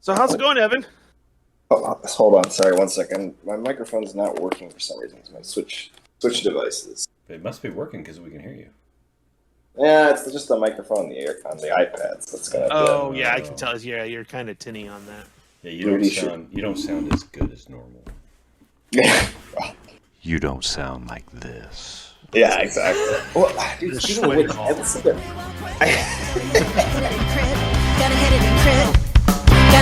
So how's it going, Evan? Oh, hold on, sorry, 1 second. My microphone's not working for some reason. It's my switch devices. It must be working because we can hear you. Yeah, it's just the microphone on the iPad. So it's gonna. Oh yeah, I can tell. Yeah, you're kind of tinny on that. Yeah, you don't sound as good as normal. You don't sound like this. Yeah, exactly. Well, dude, speaking of which, Gotta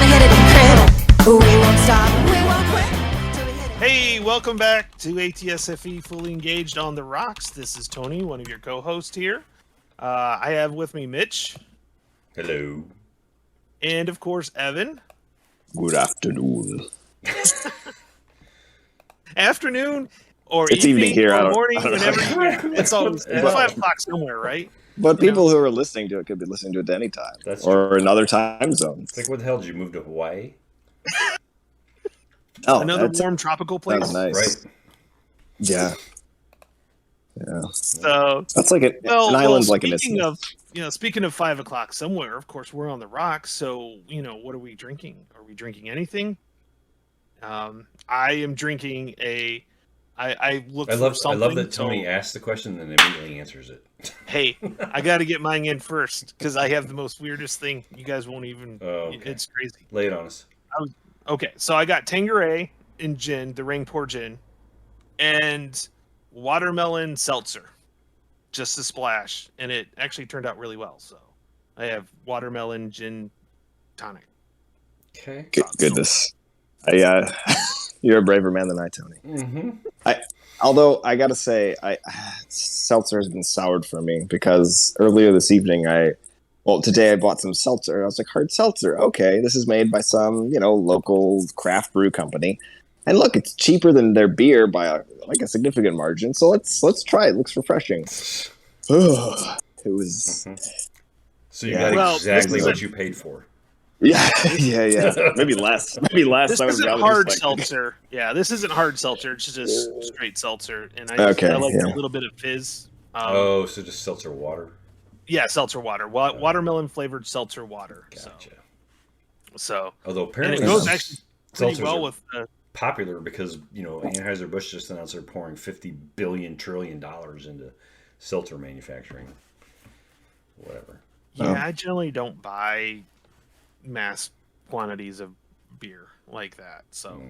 hit it and crit. We won't stop. We won't quit till we hit it. Hey, welcome back to ATSFE Fully Engaged on the Rocks. This is Tony, one of your co-hosts here. I have with me Mitch. Hello. And of course, Evan. Good afternoon. Afternoon or It's evening here, I or don't- morning, I don't know. whenever you It's always 5 o'clock somewhere, right? But people who are listening to it could be listening to it at any time, That's or in other time zones. It's like, what the hell did you move to Hawaii? Oh, Another that's warm tropical place. sounds nice. Right. Yeah. Yeah. So That's like an island's like an speaking isthmus. speaking of 5 o'clock somewhere, of course, we're on the rocks. So, what are we drinking? Are we drinking anything? I am drinking I look I for love something. that Tony asks the question and then immediately answers it. Hey, I got to get mine in first because I have the most weirdest thing. You guys won't even. Oh, okay. It's crazy. Lay it on us. Okay, so I got Tanqueray in gin, the Rain Pour gin, and watermelon seltzer, just a splash, and it actually turned out really well. So I have watermelon gin tonic. Okay. Goodness. You're a braver man than I, Tony. Mm-hmm. Although I gotta say, seltzer has been soured for me because earlier this evening, today I bought some seltzer. I was like, hard seltzer. Okay, this is made by some, local craft brew company, and look, it's cheaper than their beer by a significant margin. So let's try it. Looks refreshing. It was. Mm-hmm. So you Yeah. got exactly this is what you paid for. Yeah. Maybe less. Maybe less. This I would isn't rather hard just, like- seltzer. Yeah, this isn't hard seltzer. It's just straight seltzer, and I like Okay, a yeah. little bit of fizz. So just seltzer water. Yeah, seltzer water, watermelon flavored seltzer water. Gotcha. So Although and apparently it goes actually pretty seltzers well are with. popular because Anheuser-Busch just announced they're pouring $50 trillion into seltzer manufacturing. Whatever. Yeah, I generally don't buy mass quantities of beer like that. So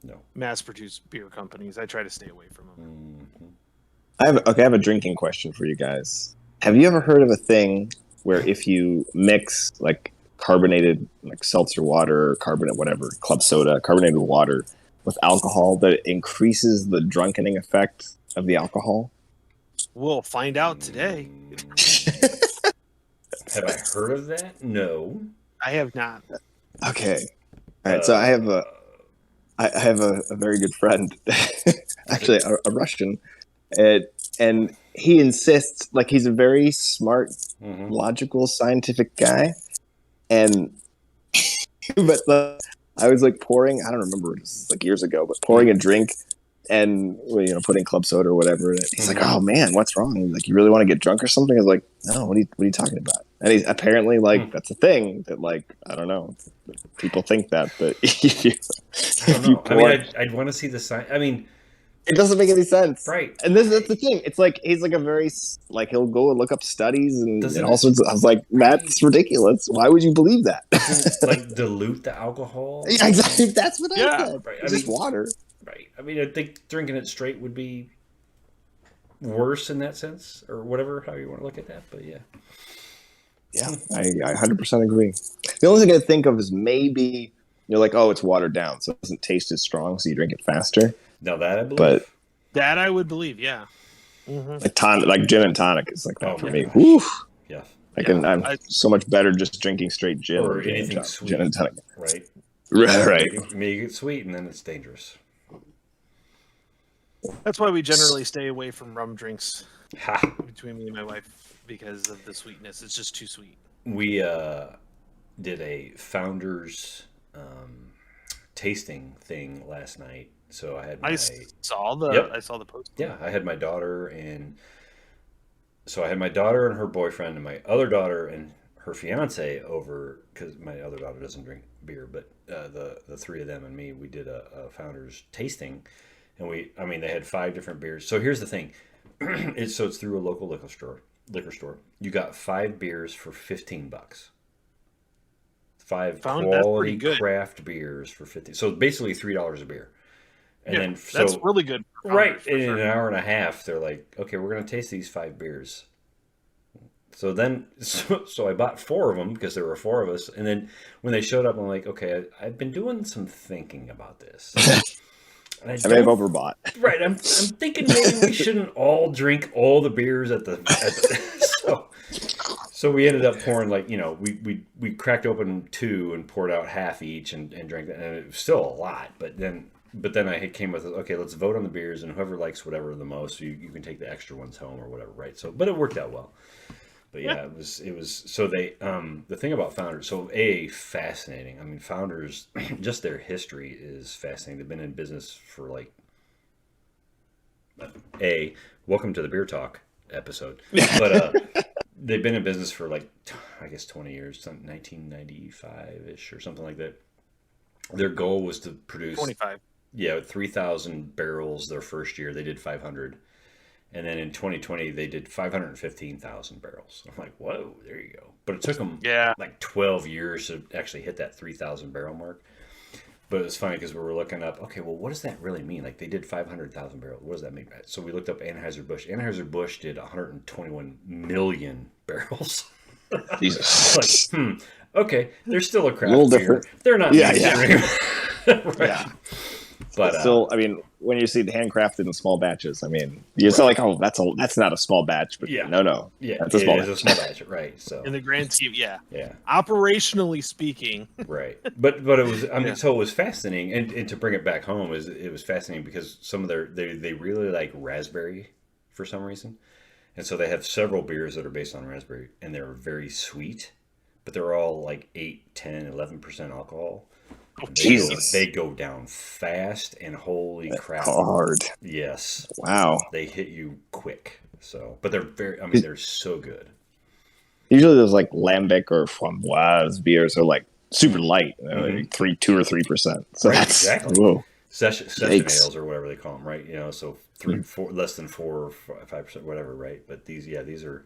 No. mass-produced beer companies, I try to stay away from them. Mm-hmm. I have a drinking question for you guys. Have you ever heard of a thing where if you mix like carbonated like seltzer water or carbonate whatever, club soda, carbonated water with alcohol that it increases the drunkening effect of the alcohol? We'll find out today. Have I heard of that? No. I have not. Okay. All right, so I have a very good friend, actually a Russian, and he insists, like, he's a very smart, Mm-hmm. logical, scientific guy, and but I was like pouring, I don't remember, this is like years ago, but pouring a drink and putting club soda or whatever in it. He's like, "Oh man, what's wrong? Like, you really want to get drunk or something?" I was like, "No, what are you talking about?" And he's apparently like, that's a thing that, like, I don't know, people think that, but I don't know. I mean, I'd want to see the sign. I mean, it doesn't make any sense, right. And that's the thing. It's like he's like a very, like, he'll go and look up studies and Doesn't all sorts of. I was like, that's ridiculous. Why would you believe that? like dilute the alcohol. Yeah, exactly. That's what I Yeah, said. right. It's just water. Right. I mean, I think drinking it straight would be worse in that sense, or whatever, how you want to look at that. But yeah. Yeah, I 100% agree. The only thing I think of is maybe you're like, oh, it's watered down, so it doesn't taste as strong, so you drink it faster. Now that I believe. But That I would believe, yeah. Mm-hmm. like gin and tonic is like that Oh for my me. gosh. Woo! Yeah. I'm so much better just drinking straight gin Or than anything sweet. gin and tonic. Right. Right. You make it sweet, and then it's dangerous. That's why we generally stay away from rum drinks Ha. between me and my wife because of the sweetness. It's just too sweet. We did a founders tasting thing last night. So I had my I saw the Yep. I saw the post. yeah, I had my daughter and her boyfriend and my other daughter and her fiance over, because my other daughter doesn't drink beer, but the three of them and me, we did a founders tasting, and they had 5 different beers. So here's the thing, it's through a local liquor store. You got 5 beers for $15. 5 quality craft beers for 50. So basically $3 a beer. And then that's really good. Right. In an hour and a half, they're like, okay, we're going to taste these 5 beers. So then, so I bought 4 of them because there were 4 of us. And then when they showed up, I'm like, okay, I've been doing some thinking about this. I may have overbought. Right. I'm thinking maybe we shouldn't all drink all the beers at the So we ended up pouring, like, we cracked open 2 and poured out half each and drank that. And it was still a lot. But then I came with, okay, let's vote on the beers, and whoever likes whatever the most, you can take the extra ones home or whatever, right? So, but it worked out well. But yeah, it was. So they, the thing about Founders, fascinating. I mean, Founders, just their history is fascinating. They've been in business for welcome to the Beer Talk episode, but they've been in business for I guess 20 years, 1995-ish or something like that. Their goal was to produce 25. Yeah, 3,000 barrels their first year. They did 500. And then in 2020, they did 515,000 barrels. I'm like, whoa, there you go. But it took them 12 years to actually hit that 3,000 barrel mark. But it was funny because we were looking up, okay, well, what does that really mean? Like, they did 500,000 barrels. What does that mean? So we looked up Anheuser-Busch. Anheuser-Busch did 121 million barrels. Jesus. Okay, they're still a craft little beer. Different. They're not. Yeah. Right. Yeah. But still, I mean, when you see it handcrafted in small batches, I mean, you're still like, oh, that's not a small batch, but no, that's a small batch. A small batch, right? So in the grand scheme, yeah. Operationally speaking, right. But it was, I mean, so it was fascinating, and to bring it back home it was fascinating because some of they really like raspberry for some reason, and so they have several beers that are based on raspberry, and they're very sweet, but they're all like 8, 10, 11% alcohol. Oh, Jesus. They go down fast, and holy crap. Hard. Yes. Wow. They hit you quick. So, but they're so good. Usually those lambic or framboise beers are super light, like 2 or 3%. So right, that's exactly. Whoa. Session ales or whatever they call them, right? So 3, 4, less than 4 or 5%, whatever, right? But these are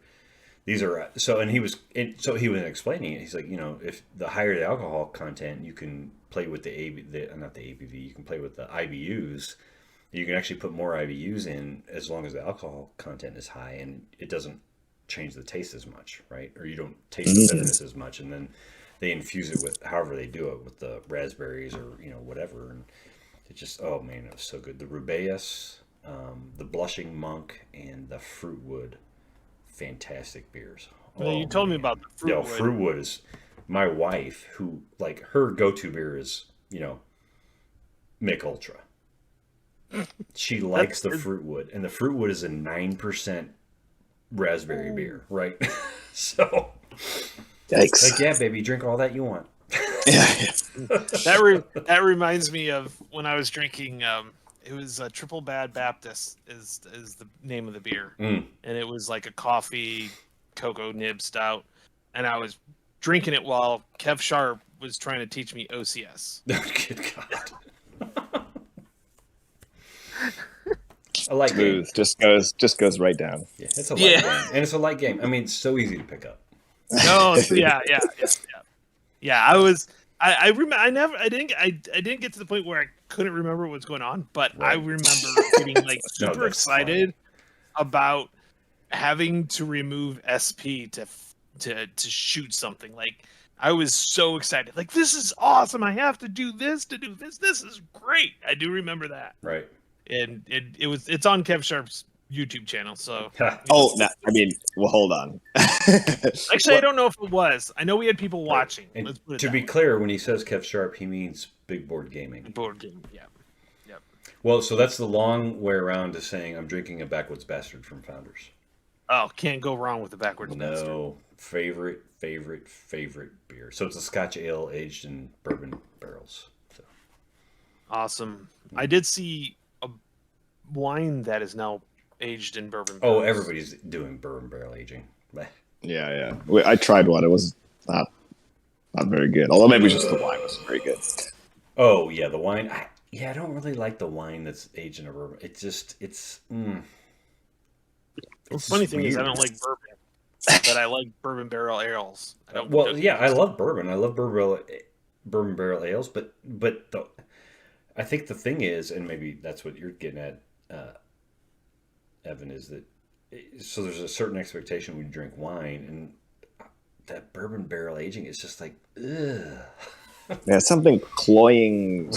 so, and he was explaining it. He's like, if the higher the alcohol content, you can play with not the ABV, you can play with the IBUs. You can actually put more IBUs in as long as the alcohol content is high, and it doesn't change the taste as much, right? Or you don't taste the bitterness as much, and then they infuse it with however they do it, with the raspberries or whatever, and it just, oh man, it was so good. The Rubaeus, the Blushing Monk, and the Fruitwood. Fantastic beers. Well, you told me about the Fruitwood. Fruitwood is my wife, who her go-to beer is Mick Ultra. She likes the Fruitwood, and the Fruitwood is a 9% raspberry beer, right? So, yikes! Yeah, baby, drink all that you want. That reminds me of when I was drinking. It was Triple Bad Baptist is the name of the beer, and it was like a coffee cocoa nib stout, and I was drinking it while Kev Sharp was trying to teach me OCS. Good God! A light game just goes right down. Yeah, it's a light game, and it's a light game. I mean, it's so easy to pick up. No, yeah. I didn't get to the point where I couldn't remember what was going on, but right. I remember getting super excited about having to remove SP to shoot something. I was so excited. This is awesome. I have to do this to do this. This is great. I do remember that. Right. And it's on Kev Sharp's YouTube channel. So hold on. Actually, I don't know if it was. I know we had people watching. And to be clear, when he says Kev Sharp, he means Big Board Gaming. Board Gaming, yeah. Yep. Well, so that's the long way around to saying I'm drinking a Backwoods Bastard from Founders. Oh, can't go wrong with the Backwoods Bastard. No, favorite beer. So it's a Scotch ale aged in bourbon barrels. So. Awesome. I did see a wine that is now aged in bourbon barrels. Oh, everybody's doing bourbon barrel aging. Yeah. I tried one. It was not very good. Although maybe just the wine wasn't very good. Oh yeah, the wine. I don't really like the wine that's aged in a bourbon. It's The funny thing is, I weird. don't like bourbon, but I like bourbon barrel ales. I don't. Well, yeah, I love bourbon. I love bourbon barrel ales, but I think the thing is, and maybe that's what you're getting at, Evan, is that so there's a certain expectation when you drink wine, and that bourbon barrel aging is just like, ugh. Yeah, something cloying,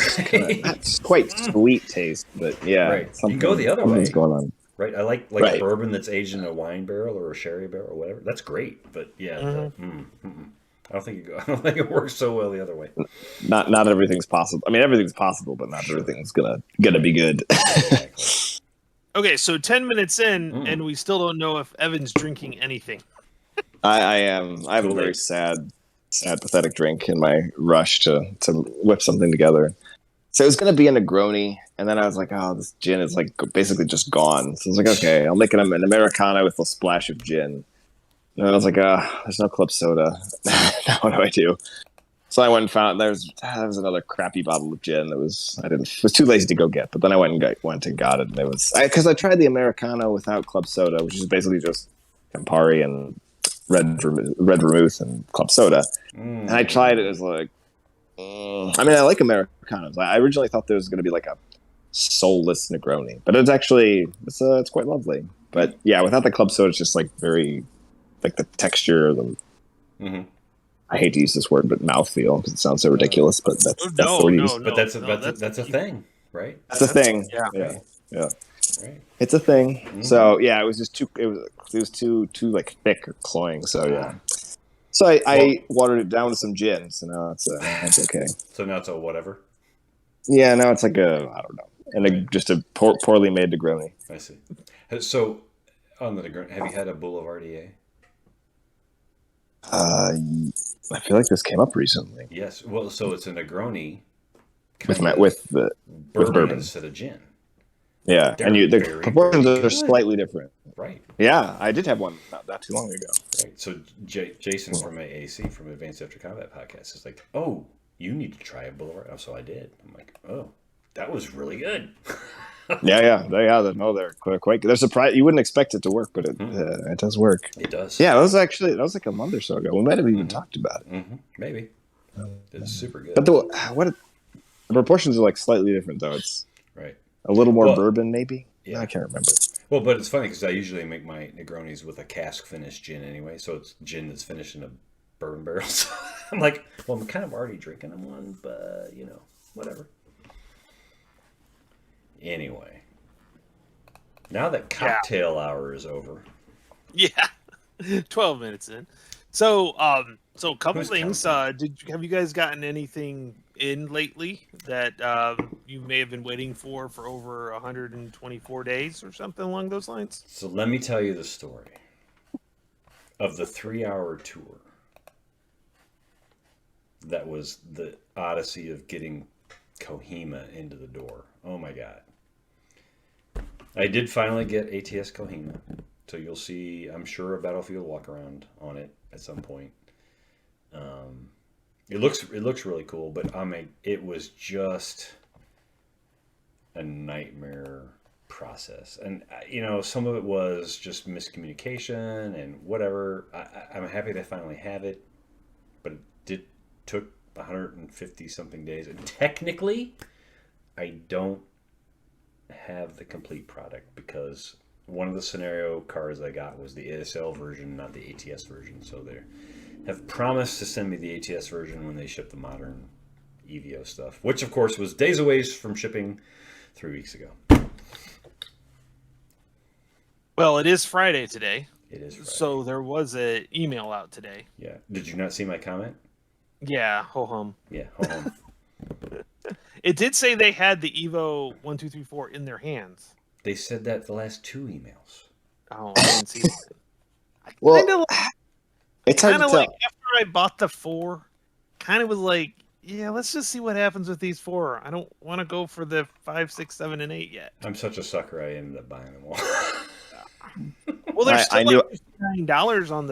not quite sweet taste, but yeah, Right. You can go the other way. Something's going on. Right, I like Right. bourbon that's aged in a wine barrel or a sherry barrel or whatever. That's great, but yeah, I don't think I don't think it works so well the other way. Not everything's possible. I mean, everything's possible, but not everything's gonna be good. Exactly. Okay, so 10 minutes in, and we still don't know if Evan's drinking anything. I am. I have a very sad, pathetic drink in my rush to whip something together. So it was going to be a Negroni, and then I was like, oh, this gin is like basically just gone. So I was like, okay, I'll make it an Americano with a splash of gin. And I was like, there's no club soda. Now what do I do? So I went and found there was another crappy bottle of gin that was too lazy to go get, but then I went and got it, and it was because I tried the Americano without club soda, which is basically just Campari and red vermouth and club soda, and I tried it. It was like, I mean, I like Americanos. I originally thought there was going to be like a soulless Negroni, but it's actually it's quite lovely. But yeah, without the club soda, it's just like very like the texture of them. Mm-hmm. I hate to use this word, but mouthfeel because it sounds so ridiculous. But that's the word you use. But that's a thing, right? That's a thing. Yeah. Yeah. Right. It's a thing. Mm-hmm. So yeah, it was just too. It was too like thick or cloying. So yeah. So I watered it down with some gin. So now it's okay. So now it's a whatever. Yeah, now it's like I don't know, and just a poorly made Negroni. I see. So on the Negroni, have you had a Boulevardier? I feel like this came up recently. Yes. Well, so it's a Negroni with bourbon instead of gin. Yeah, and the proportions are slightly different. Right. Yeah, I did have one not too long ago. Right. So Jason from AAC, from Advanced After Combat Podcast, is like, oh, you need to try a Boulevard. Oh, so I did. I'm like, oh, that was really good. yeah. They're quite good. They're surprised. You wouldn't expect it to work, but it does work. It does. Yeah, that was like a month or so ago. We might have even talked about it. Mm-hmm. Maybe. It's super good. But the proportions are like slightly different though. It's right. A little more bourbon, maybe. Yeah. I can't remember. Well, but it's funny because I usually make my Negronis with a cask finished gin anyway, so it's gin that's finished in a bourbon barrel. So I'm like, well, I'm kind of already drinking one, but whatever. Anyway, now that cocktail hour is over. Yeah, 12 minutes in. So a couple Who's things. Have you guys gotten anything in lately that you may have been waiting for over 124 days or something along those lines? So let me tell you the story of the 3-hour tour. That was the odyssey of getting Kohima into the door. Oh my God. I did finally get ATS Kohima. So you'll see, I'm sure, a Battlefield walk around on it at some point. It looks really cool, but it was just a nightmare process, and some of it was just miscommunication and whatever. I'm happy they finally have it, but it took 150 something days, and technically, I don't have the complete product because one of the scenario cards I got was the ASL version, not the ATS version. So they have promised to send me the ATS version when they ship the modern EVO stuff, which of course was days away from shipping 3 weeks ago. Well, it is Friday today. It is Friday. So there was an email out today. Yeah. Did you not see my comment? Yeah, ho hum. Yeah, ho hum. It did say they had the EVO 1, 2, 3, 4 in their hands. They said that the last 2 emails. Oh, I didn't see that. Well, it's hard to tell. Like after I bought the 4, kind of was like, yeah, let's just see what happens with these 4. I don't want to go for the 5, 6, 7, and 8 yet. I'm such a sucker. I ended up buying them all. Well, there's still like $59 on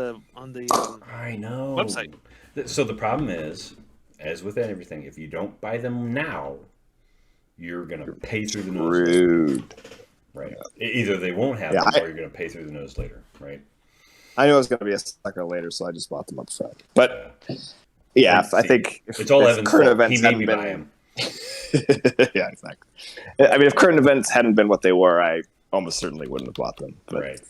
the I know website. So the problem is, as with everything, if you don't buy them now, you're going to pay through the nose later. Rude. Right. Either they won't have them or you're going to pay through the nose later. Right. I knew it was going to be a sucker later, so I just bought them up front. But yeah, I think it's all Evan's current fault. events He made me hadn't buy them. Yeah, exactly. I mean, if current events hadn't been what they were, I almost certainly wouldn't have bought them. But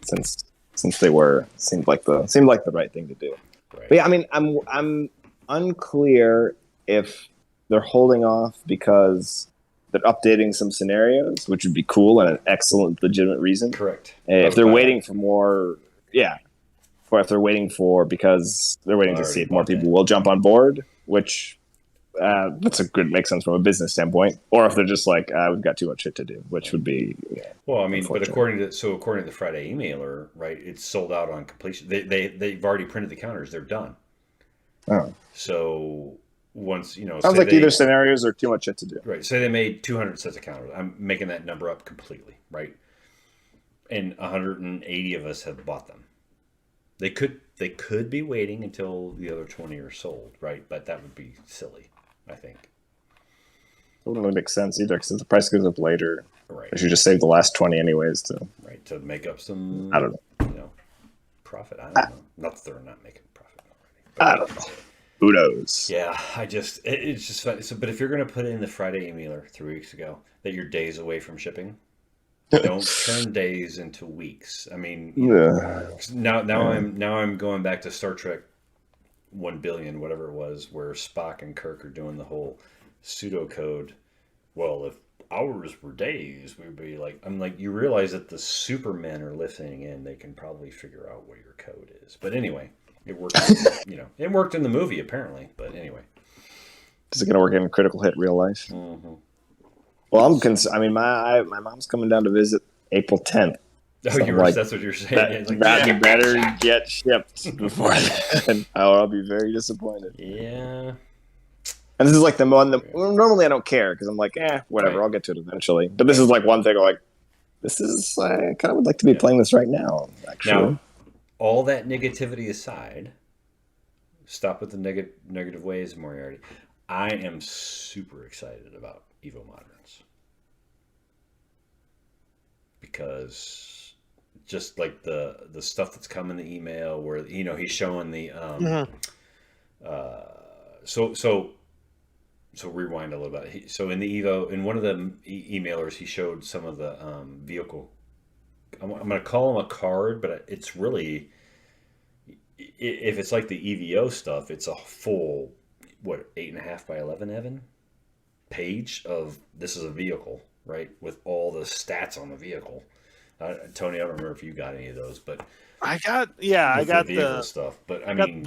since they were, seemed like the right thing to do. Right. But yeah, I mean, I'm unclear if they're holding off because they're updating some scenarios, which would be cool and an excellent, legitimate reason. Correct. If they're waiting for more, or if they're waiting for because they're waiting to see if more people will jump on board, which makes sense from a business standpoint, or if they're just like we've got too much shit to do, which would be. Well, I mean, but according to the Friday emailer, right, it's sold out on completion. They've already printed the counters; they're done. Oh, so once sounds like either scenarios are too much shit to do. Right. Say they made 200 sets of counters. I'm making that number up completely, right? And 180 of us have bought them. They could be waiting until the other 20 are sold, right? But that would be silly, I think. It wouldn't really make sense either, because if the price goes up later, right, they should just save the last 20 anyways to make up some. I don't know. Profit. I don't know. Not that they're not making profit already. I don't know. Who knows? Yeah, it's just funny. So, but if you're going to put in the Friday emailer 3 weeks ago that you're days away from shipping, don't turn days into weeks. I mean, now I'm going back to Star Trek 1 billion, whatever it was, where Spock and Kirk are doing the whole pseudocode. Well, if hours were days, we'd be like, I'm like, you realize that the Supermen are listening in, they can probably figure out what your code is. But anyway. It worked, it worked in the movie apparently. But anyway, is it going to work in Critical Hit real life? Mm-hmm. Well, I mean, my mom's coming down to visit April 10th. Oh, so that's what you're saying. That better get shipped before then, or I'll be very disappointed. Yeah. And this is like the one that normally I don't care because I'm like, whatever, right. I'll get to it eventually. But this is like one thing. I'm like, I kind of would like to be playing this right now. Actually. Now, all that negativity aside, stop with the negative ways, Moriarty. I am super excited about Evo Moderns. Because just like the stuff that's come in the email where, he's showing the, so rewind a little bit. So in the Evo, in one of the emailers, he showed some of the vehicle. I'm going to call them a card, but it's really, if it's like the EVO stuff, it's a full, 8.5 by 11, Evan, page of this is a vehicle, right? With all the stats on the vehicle. Tony, I don't remember if you got any of those, but I got the vehicle stuff. But I mean,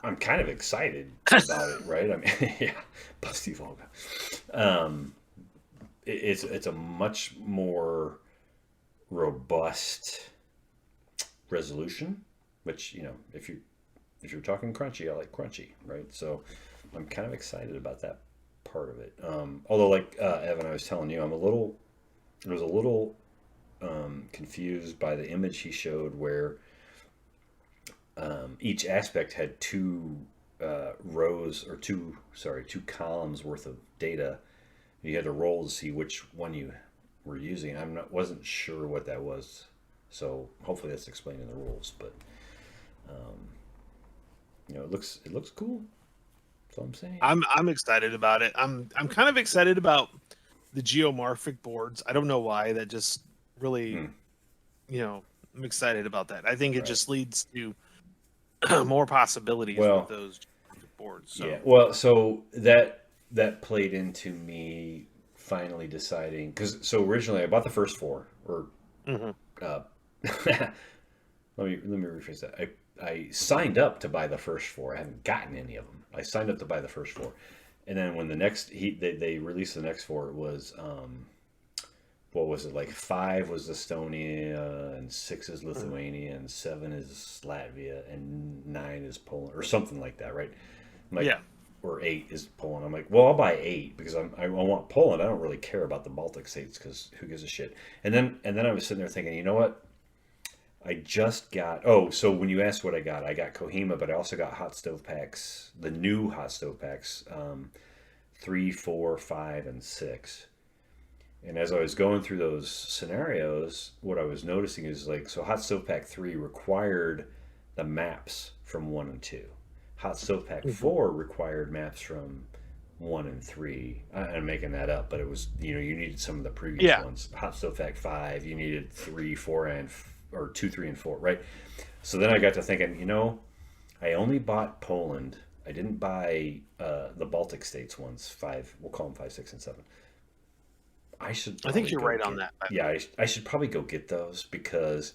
I'm kind of excited about it, right? I mean, yeah, Busty Volga. It's a much more robust resolution, which if you're talking crunchy, I like crunchy, right? So I'm kind of excited about that part of it. Although, like Evan, I was telling you, I was a little confused by the image he showed where each aspect had two columns worth of data. You had to roll to see which one you were using. Wasn't sure what that was, so hopefully that's explained in the rules. But it looks cool. That's all I'm saying. I'm excited about it. I'm kind of excited about the geomorphic boards. I don't know why. That just really, I'm excited about that. I think it just leads to more possibilities with those boards. So. Yeah. Well, so that played into me finally deciding, because originally I bought the first four, or let me rephrase that. I signed up to buy the first four. I haven't gotten any of them. I signed up to buy the first four, and then when they released the next four, it was what was it, like 5 was Estonia, and 6 is Lithuania, and 7 is Latvia, and 9 is Poland, or something like that, right? Or 8 is Poland. I'm like, well, I'll buy 8 because I want Poland. I don't really care about the Baltic states because who gives a shit. And then I was sitting there thinking, you know what? I just got. Oh, so when you asked what I got Kohima, but I also got hot stove packs, the new hot stove packs, 3, 4, 5, and 6. And as I was going through those scenarios, what I was noticing is like, so Hot Stove Pack 3 required the maps from 1 and 2. Hot Stove Pack 4 required maps from 1 and 3. I'm making that up, but it was, you needed some of the previous ones. Hot Stove Pack 5, you needed 3, 4, or 2, 3, and 4, right? So then I got to thinking, I only bought Poland. I didn't buy the Baltic states ones, 5, we'll call them 5, 6, and 7. I think you're right on that. Yeah, I should probably go get those because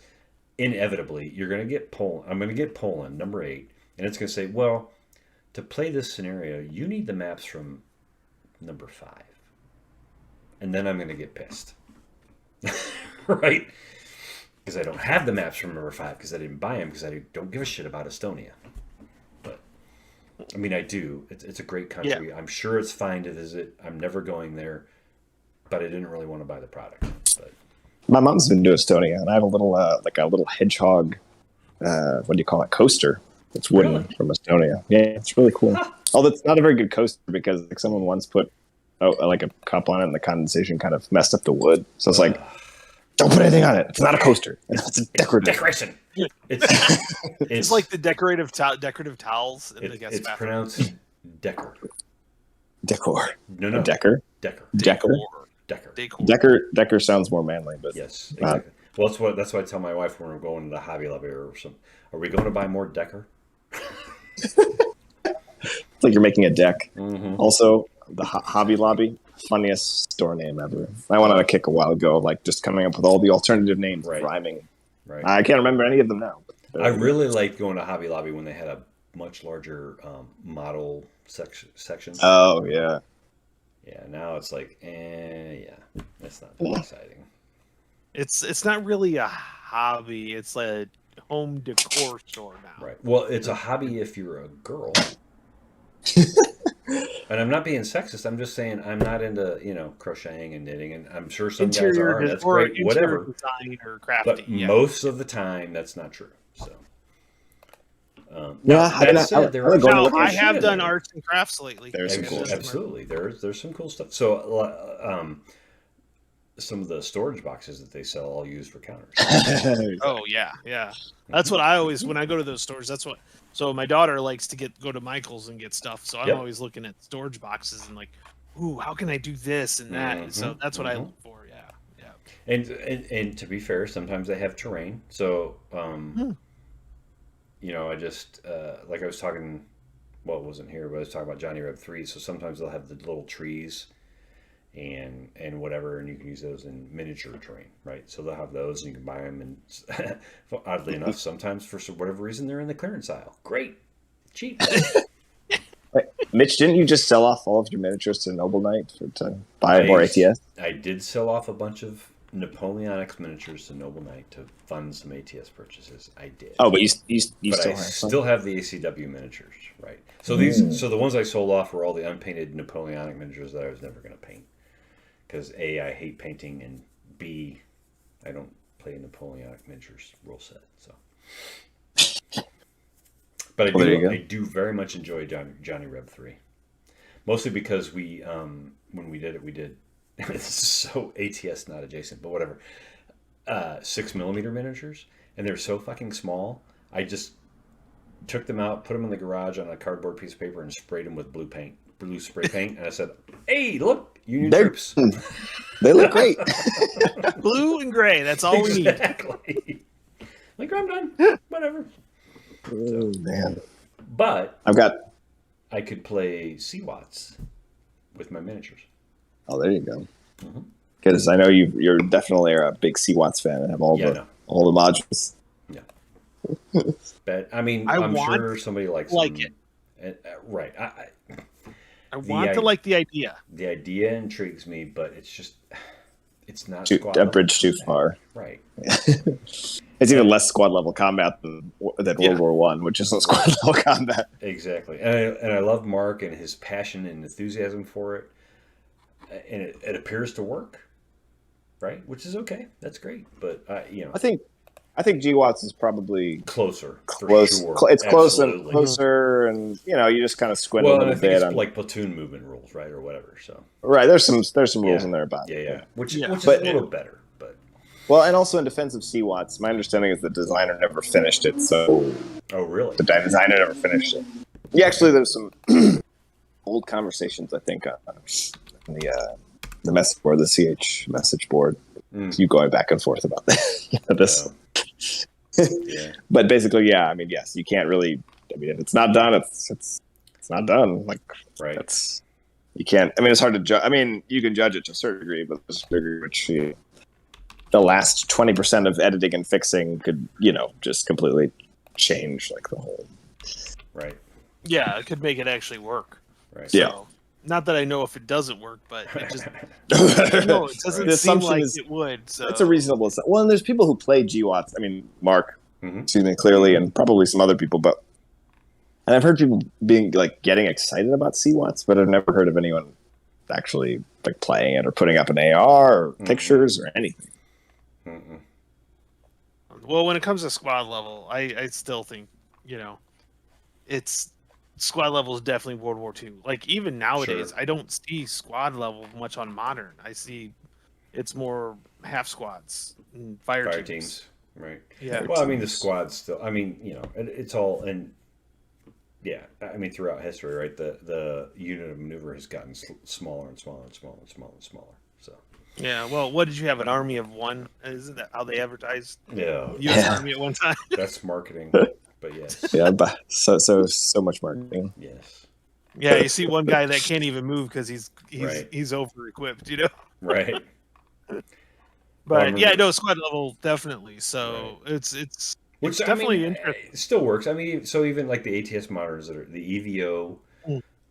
inevitably you're going to get Poland. I'm going to get Poland, number 8, and it's going to say, well, to play this scenario, you need the maps from number 5. And then I'm going to get pissed. Right? Because I don't have the maps from number 5 because I didn't buy them because I don't give a shit about Estonia. But, I mean, I do. It's a great country. Yeah. I'm sure it's fine to visit. I'm never going there. But I didn't really want to buy the product. But my mom's been to Estonia, and I have a little like a little hedgehog. What do you call it? Coaster. It's wooden from Estonia. Yeah, it's really cool. Although it's not a very good coaster because like someone once put like a cup on it, and the condensation kind of messed up the wood. So it's like, don't put anything on it. It's not a coaster. It's a decoration. It's like the decorative towels. It's pronounced decor. Decor. No. Decor. Decker sounds more manly, but yes, exactly. Well, that's what I tell my wife when we're going to the Hobby Lobby or something. Are we going to buy more Decker? It's like you're making a deck. Mm-hmm. Also, the Hobby Lobby, funniest store name ever. I went on a kick a while ago, like just coming up with all the alternative names, rhyming. Right. I can't remember any of them now. I really liked going to Hobby Lobby when they had a much larger model section. Oh yeah. Yeah, now it's like, that's not that exciting. It's not really a hobby. It's a home decor store now. Right. Well, it's a hobby if you're a girl. And I'm not being sexist. I'm just saying I'm not into, crocheting and knitting, and I'm sure some guys are. And that's great, whatever. Design or crafting, but most of the time, that's not true. So. I have done arts and crafts lately. There's some cool absolutely. There's some cool stuff. So, some of the storage boxes that they sell, I'll use for counters. Oh yeah. That's what I always when I go to those stores. That's what. So my daughter likes to go to Michael's and get stuff. So I'm always looking at storage boxes and like, ooh, how can I do this and that? And so that's what I look for. Yeah. And to be fair, sometimes they have terrain. So. I just, like I was talking, well, it wasn't here, but I was talking about Johnny Reb 3. So sometimes they'll have the little trees and whatever, and you can use those in miniature terrain, right? So they'll have those and you can buy them. And oddly enough, sometimes for whatever reason, they're in the clearance aisle. Great. Cheap. Wait, Mitch, didn't you just sell off all of your miniatures to Noble Knight to buy more ATS? I did sell off a bunch of Napoleonics miniatures to Noble Knight to fund some ATS purchases. I did. Oh, but you still have the ACW miniatures, right? So so the ones I sold off were all the unpainted Napoleonic miniatures that I was never going to paint because A, I hate painting, and B, I don't play Napoleonic miniatures rule set. So, but I do very much enjoy Johnny Reb 3, mostly because we when we did it. This is so ATS not adjacent, but whatever. 6mm miniatures, and they're so fucking small. I just took them out, put them in the garage on a cardboard piece of paper, and sprayed them with blue spray paint. And I said, "Hey, look, Union troops. They look great. Blue and gray. That's all we need." Exactly. Like I'm done. Whatever. Oh man. But I could play Seawatts with my miniatures. Oh, there you go. Because I know you're definitely a big Seawatts fan and have all the modules. Yeah. But I mean, I'm sure somebody likes it. Right. I want to like the idea. The idea intrigues me, but it's not a bridge too far. Right. It's even less squad level combat than World War One, which is squad level combat. Exactly. And I love Mark and his passion and enthusiasm for it. And it appears to work, right? Which is okay. That's great. But I think I think GWATs is probably closer, close. for sure. It's close and Absolutely. closer, and you just kind of squint a Well, little and I think bit it's on like platoon movement rules, right, or whatever. So right. There's some rules in there about it. yeah, which Yeah. is But- a little better, but Well, and also in defense of CWATs, my understanding is the designer never finished it, so oh really? the designer never finished it. Yeah, actually, there's some old conversations, I think, on the message board, the CH message board. You going back and forth about this. Yeah. But basically, yeah, I mean, yes, you can't really. I mean, if it's not done, it's not done. Like, Right. that's you can't. I mean, it's hard to judge. I mean, you can judge it to a certain degree, but there's a degree which the last 20% of editing and fixing could, just completely change like the whole. Right. Yeah, it could make it actually work. Right. Yeah. So, not that I know if it doesn't work, but it just no, it doesn't The seem assumption like is- it would. So It's a reasonable. Well, and there's people who play GWATs. I mean, Mark, excuse me, clearly, and probably some other people, and I've heard people being like getting excited about CWATs, but I've never heard of anyone actually like playing it or putting up an AR or pictures or anything. Well, when it comes to squad level, I still think, it's squad level is definitely World War II. Like even nowadays, Sure. I don't see squad level much on modern. I see it's more half squads and fire teams. Right. Yeah. Well, I mean, the squad's still. I mean, it's all and yeah. I mean, throughout history, right? The unit of maneuver has gotten smaller and smaller and smaller and smaller and smaller. So. Yeah. Well, what did you have? An army of one? Isn't that how they advertised Yeah. U.S. Army at one time? That's marketing, but yes. Yeah, but so much marketing. Yes. Yeah. You see one guy that can't even move because Right. he's over equipped. Right. But yeah, no, squad level definitely. So it's definitely interesting. It still works. I mean, so even like the ATS moderns that are the EVO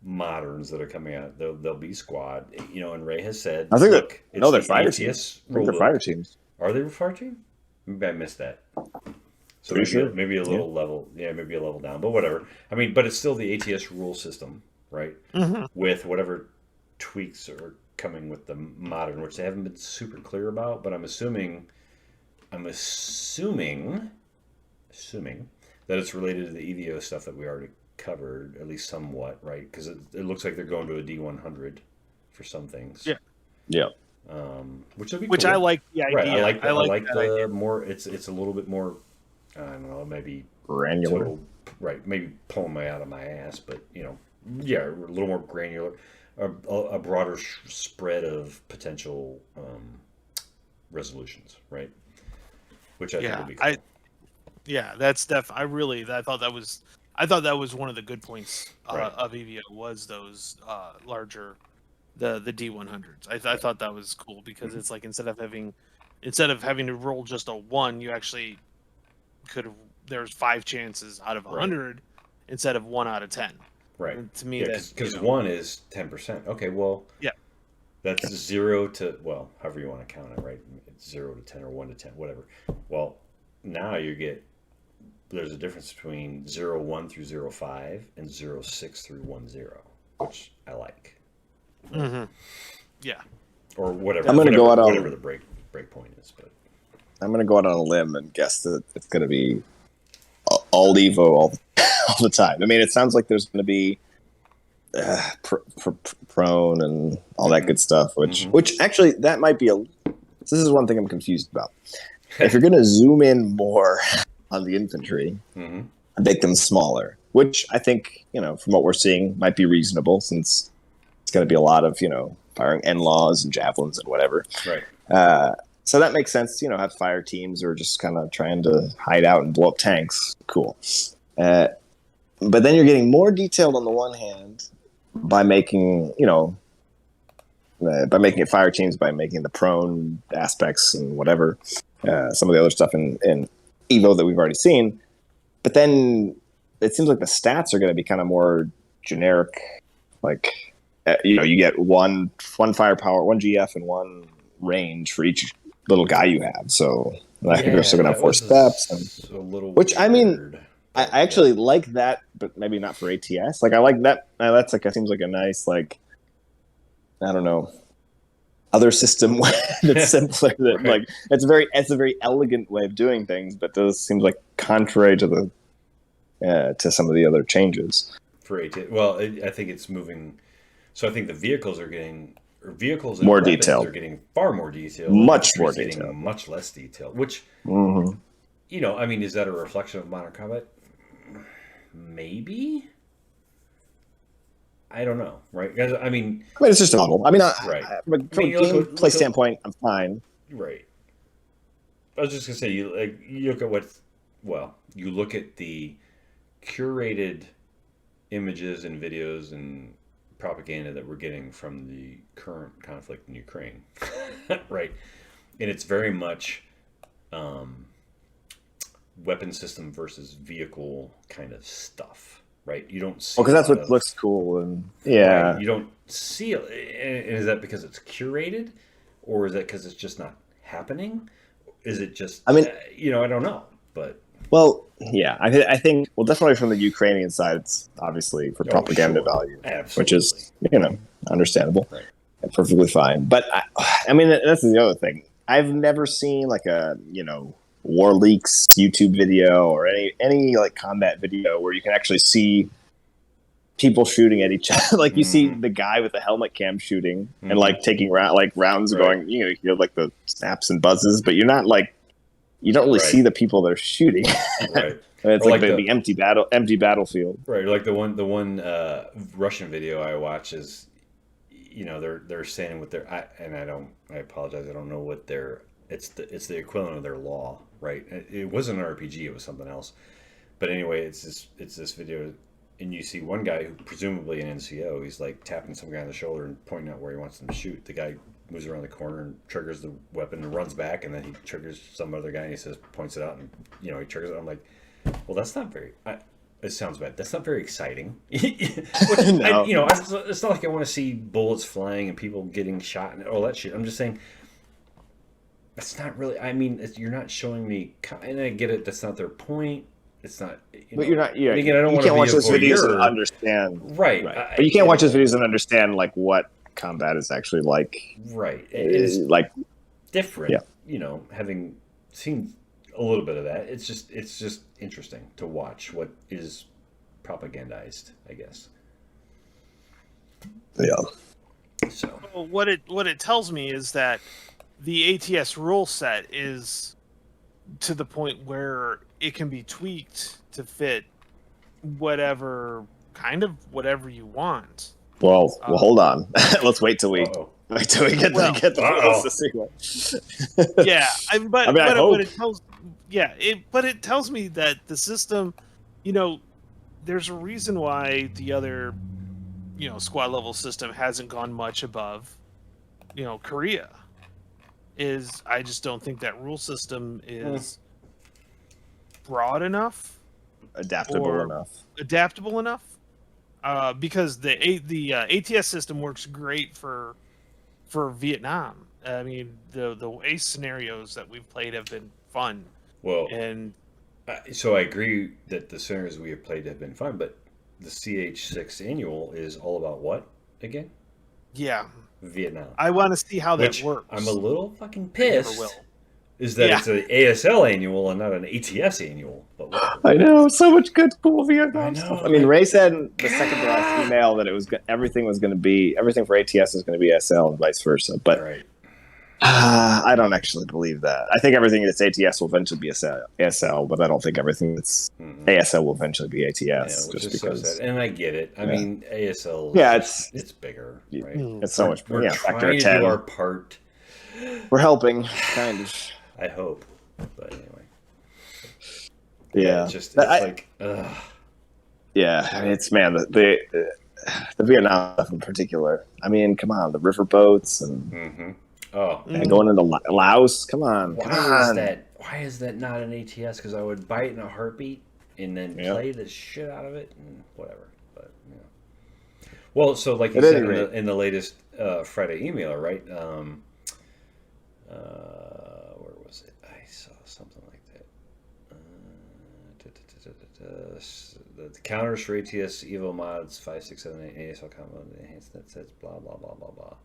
moderns that are coming out, they'll be squad. And Ray has said, I think look, no, they're the fire ATS teams. I think rule they're book. fire teams. Are they fire team? Maybe I missed that. So Pretty sure. maybe a little level, maybe a level down, but whatever. I mean, but it's still the ATS rule system, right? With whatever tweaks are coming with the modern, which they haven't been super clear about. But I'm assuming that it's related to the EVO stuff that we already covered, at least somewhat, right? Because it looks like they're going to a D100 for some things. Yeah. Which will be Which cool. I like the idea. Right, I like that the idea. more. It's a little bit more. I don't know, maybe Granular. total, right? Maybe pulling my out of my ass, but yeah, a little more granular, a broader spread of potential resolutions, right? Which I think would be cool. That's definitely. I thought that was one of the good points Right. of EVO was those larger, the D100s. I thought that was cool because it's like instead of having to roll just a 1, you actually could have. There's 5 chances out of 100 instead of 1 out of 10. Right. And to me, because 1 is 10%. Okay, well, yeah, that's 0 to however you want to count it, right? It's 0 to 10 or 1 to 10, whatever. Well, now there's a difference between 0-1 through 0-5 and 0-6 through 1-0, which I like. Yeah. Or whatever. I'm gonna go out on- whatever the break point is, but I'm going to go out on a limb and guess that it's going to be all Evo all the time. I mean, it sounds like there's going to be prone and all that good stuff, which actually that might be this is one thing I'm confused about. If you're going to zoom in more on the infantry and make them smaller, which I think, from what we're seeing might be reasonable since it's going to be a lot of, firing NLAWs and javelins and whatever. right. So that makes sense, have fire teams or just kind of trying to hide out and blow up tanks. Cool. But then you're getting more detailed on the one hand by making, by making it fire teams, by making the prone aspects and whatever, some of the other stuff in Evo that we've already seen. But then it seems like the stats are going to be kind of more generic. Like, you get one firepower, 1 GF, and 1 range for each little guy you have. So I think they're still going to have 4 steps. A little Which, I mean, weird. I actually like that, but maybe not for ATS. Like, I like that. That's like, it seems like a nice, like, I don't know. other system that's simpler. That Right. like it's a very elegant way of doing things, but does seems like contrary to the to some of the other changes. For AT, well, I think it's moving. So I think the vehicles are getting, or vehicles and More weapons detailed. are getting far more detailed. Much Infantry's more getting detailed. much less detailed. Which, Hmm. you know, I mean, is that a reflection of modern combat? Maybe. I don't know, right? 'Cause, I mean, It's just a model. I mean, right. but from I mean, a gameplay standpoint, I'm fine. right. I was just gonna say, you look at what, well, you look at the curated images and videos and propaganda that we're getting from the current conflict in Ukraine, right? And it's very much weapon system versus vehicle kind of stuff, right? You don't see. Well, because that's a lot what of- looks cool, and right, yeah, you don't see it. And is that because it's curated, or is that because it's just not happening? Is it just? I mean- you know, I don't know, but well, yeah, I think well, definitely from the Ukrainian side, it's obviously for propaganda sure. value, Absolutely. which is understandable, Right. and perfectly fine. But I mean, that's the other thing. I've never seen like a War Leaks YouTube video or any like combat video where you can actually see people shooting at each other. Like you see the guy with the helmet cam shooting and like taking rounds Right. going. You hear like the snaps and buzzes, but you're not like you don't really Right. see the people that are shooting. right. It's Or like, like the empty battlefield. Right, like the one Russian video I watch is, you know, they're standing with their I apologize, I don't know what their it's the equivalent of their law, right? It wasn't an RPG, it was something else, but anyway, it's this video, and you see one guy who presumably an NCO, he's like tapping some guy on the shoulder and pointing out where he wants them to shoot. The guy moves around the corner and triggers the weapon and runs back, and then he triggers some other guy and he says points it out and he triggers it. I'm like, well, that's not very. It sounds bad. That's not very exciting. Which, No. it's not like I want to see bullets flying and people getting shot and all that shit. I'm just saying, that's not really. I mean, you're not showing me, and I get it. That's not their point. It's not. But you're not. Yeah, and again, I don't you want to can't be watch a those videos and voyeur. understand. Right. But you can't watch those videos and understand like what combat is actually like. Right. It's Like different. Yeah. Having seen a little bit of that, it's just interesting to watch what is propagandized, I guess. yeah. So Well, what it tells me is that the ATS rule set is to the point where it can be tweaked to fit whatever you want. Well, hold on. Let's wait till we Uh-oh. get the Uh-oh. rules to see what. Yeah, I mean, I hope. but it tells me that the system, there's a reason why the other, squad level system hasn't gone much above, Korea. I just don't think that rule system is broad enough, adaptable enough. Because the ATS system works great for Vietnam. I mean, the ACE scenarios that we've played have been fun. well, And so I agree that the scenarios we have played have been fun, but the CH6 annual is all about what again? yeah, Vietnam. I want to see how Which that works. I'm a little fucking I never pissed. will. Is that Yeah. it's an ASL annual and not an ATS annual? But whatever. I know so much good cool Vietnam I know, stuff. I mean, like- Ray said in the second to last email that it was everything for ATS is going to be SL and vice versa. But Right. I don't actually believe that. I think everything that's ATS will eventually be SL, but I don't think everything that's ASL will eventually be ATS. Yeah, which just is so because sad. And I get it. I mean, ASL. Yeah, it's bigger, right? it's so much. We're Factor trying of to 10. do our part. We're helping, kind of. I hope, but anyway. Yeah, It's But like, ugh. yeah. I mean, it's the Vietnam stuff in particular. I mean, come on, the riverboats and Oh, and going into Laos. Come on, why is that not an ATS? Because I would buy it in a heartbeat and then Yeah. play the shit out of it and whatever. But well, so like you At said any rate. in the latest Friday email, right? Where was it? I saw something like that. The counters for ATS Evo mods 5, 6, 7, 8 ASL combo enhanced that sets blah blah blah blah blah.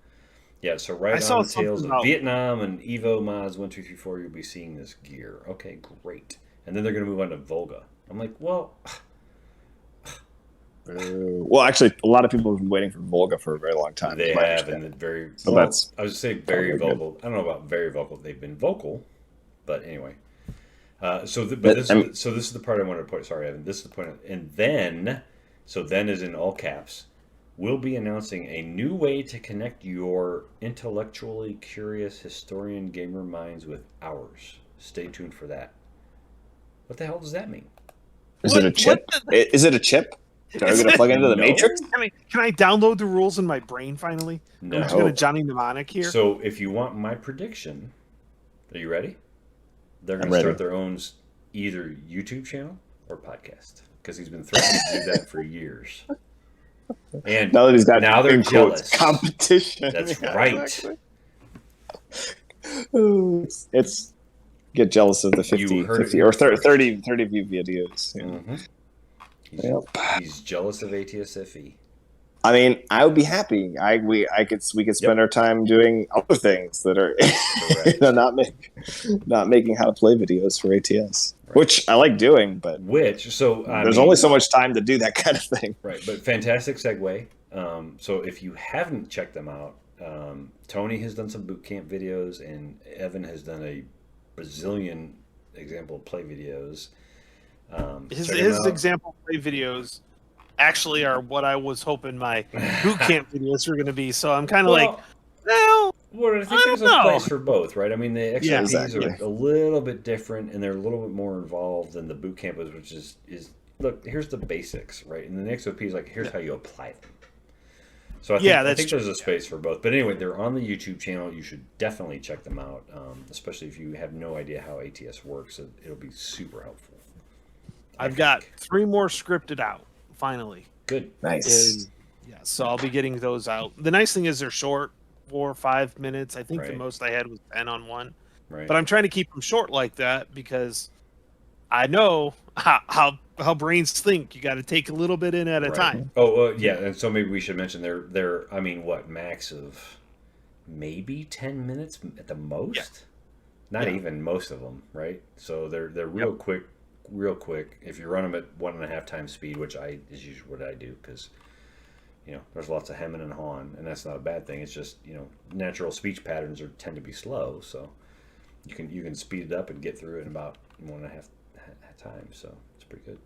Yeah, so right I saw on the tails something of about- Vietnam and Evo mods 1, 2, 3, 4, you'll be seeing this gear. Okay, great. And then they're going to move on to Volga. I'm like, well, Well, actually, a lot of people have been waiting for Volga for a very long time. they is my have, understanding. and very. So well, that's I was saying very probably good. vocal. I don't know about very vocal. They've been vocal, but anyway. So this is the part I wanted to point. Sorry, Evan. This is the point. And then, so then is in all caps. We'll be announcing a new way to connect your intellectually curious historian gamer minds with ours. Stay tuned for that. What the hell does that mean? Is it a chip? Is it a chip? Are we going to plug into the No. Matrix? Can I download the rules in my brain finally? No. I'm just gonna Johnny Mnemonic here. So if you want my prediction, are you ready? They're going I'm to ready. start their own either YouTube channel or podcast because he's been threatening to do that for years. And Now that he's got now they're in quotes, jealous. competition. That's Yeah, right. exactly. It's get jealous of the 50, You heard it 50 here or first. 30 view videos. Yeah. Mhm. Yep. He's jealous of ATSFE. I mean, I would be happy. We could spend our time doing other things that are Correct. not making how to play videos for ATS, which I like doing, but Which, so there's only so much time to do that kind of thing. Right, but fantastic segue. So if you haven't checked them out, Tony has done some boot camp videos, and Evan has done a Brazilian example of play videos. His Check 'em out. example play videos actually are what I was hoping my boot camp videos were going to be. So I'm kind of like, well, well, I think I there's don't a know. place for both, right? I mean, the XRPs Yeah, exactly. are a little bit different, and they're a little bit more involved than the boot camp is, which is look, here's the basics, right? And the XOP is like, here's how you apply them. So I think there's a space for both. But anyway, they're on the YouTube channel. You should definitely check them out, especially if you have no idea how ATS works. It'll be super helpful. I've got 3 more scripted out finally. Good. Nice. And, yeah, so I'll be getting those out. The nice thing is they're short, 4 or 5 minutes. I think the Right. most I had was 10 on one. Right. But I'm trying to keep them short like that because I know how brains think. You got to take a little bit in at a Right. time. Oh, yeah. And so maybe we should mention they're I mean, what, max of maybe 10 minutes at the most? Yeah. Not Yeah. even most of them, right? So they're real quick. Real quick. If you run them at 1.5 times speed, which is usually what I do, because there's lots of hemming and hawing, and that's not a bad thing. It's just natural speech patterns tend to be slow, so you can speed it up and get through it in about 1.5 times. So it's pretty good.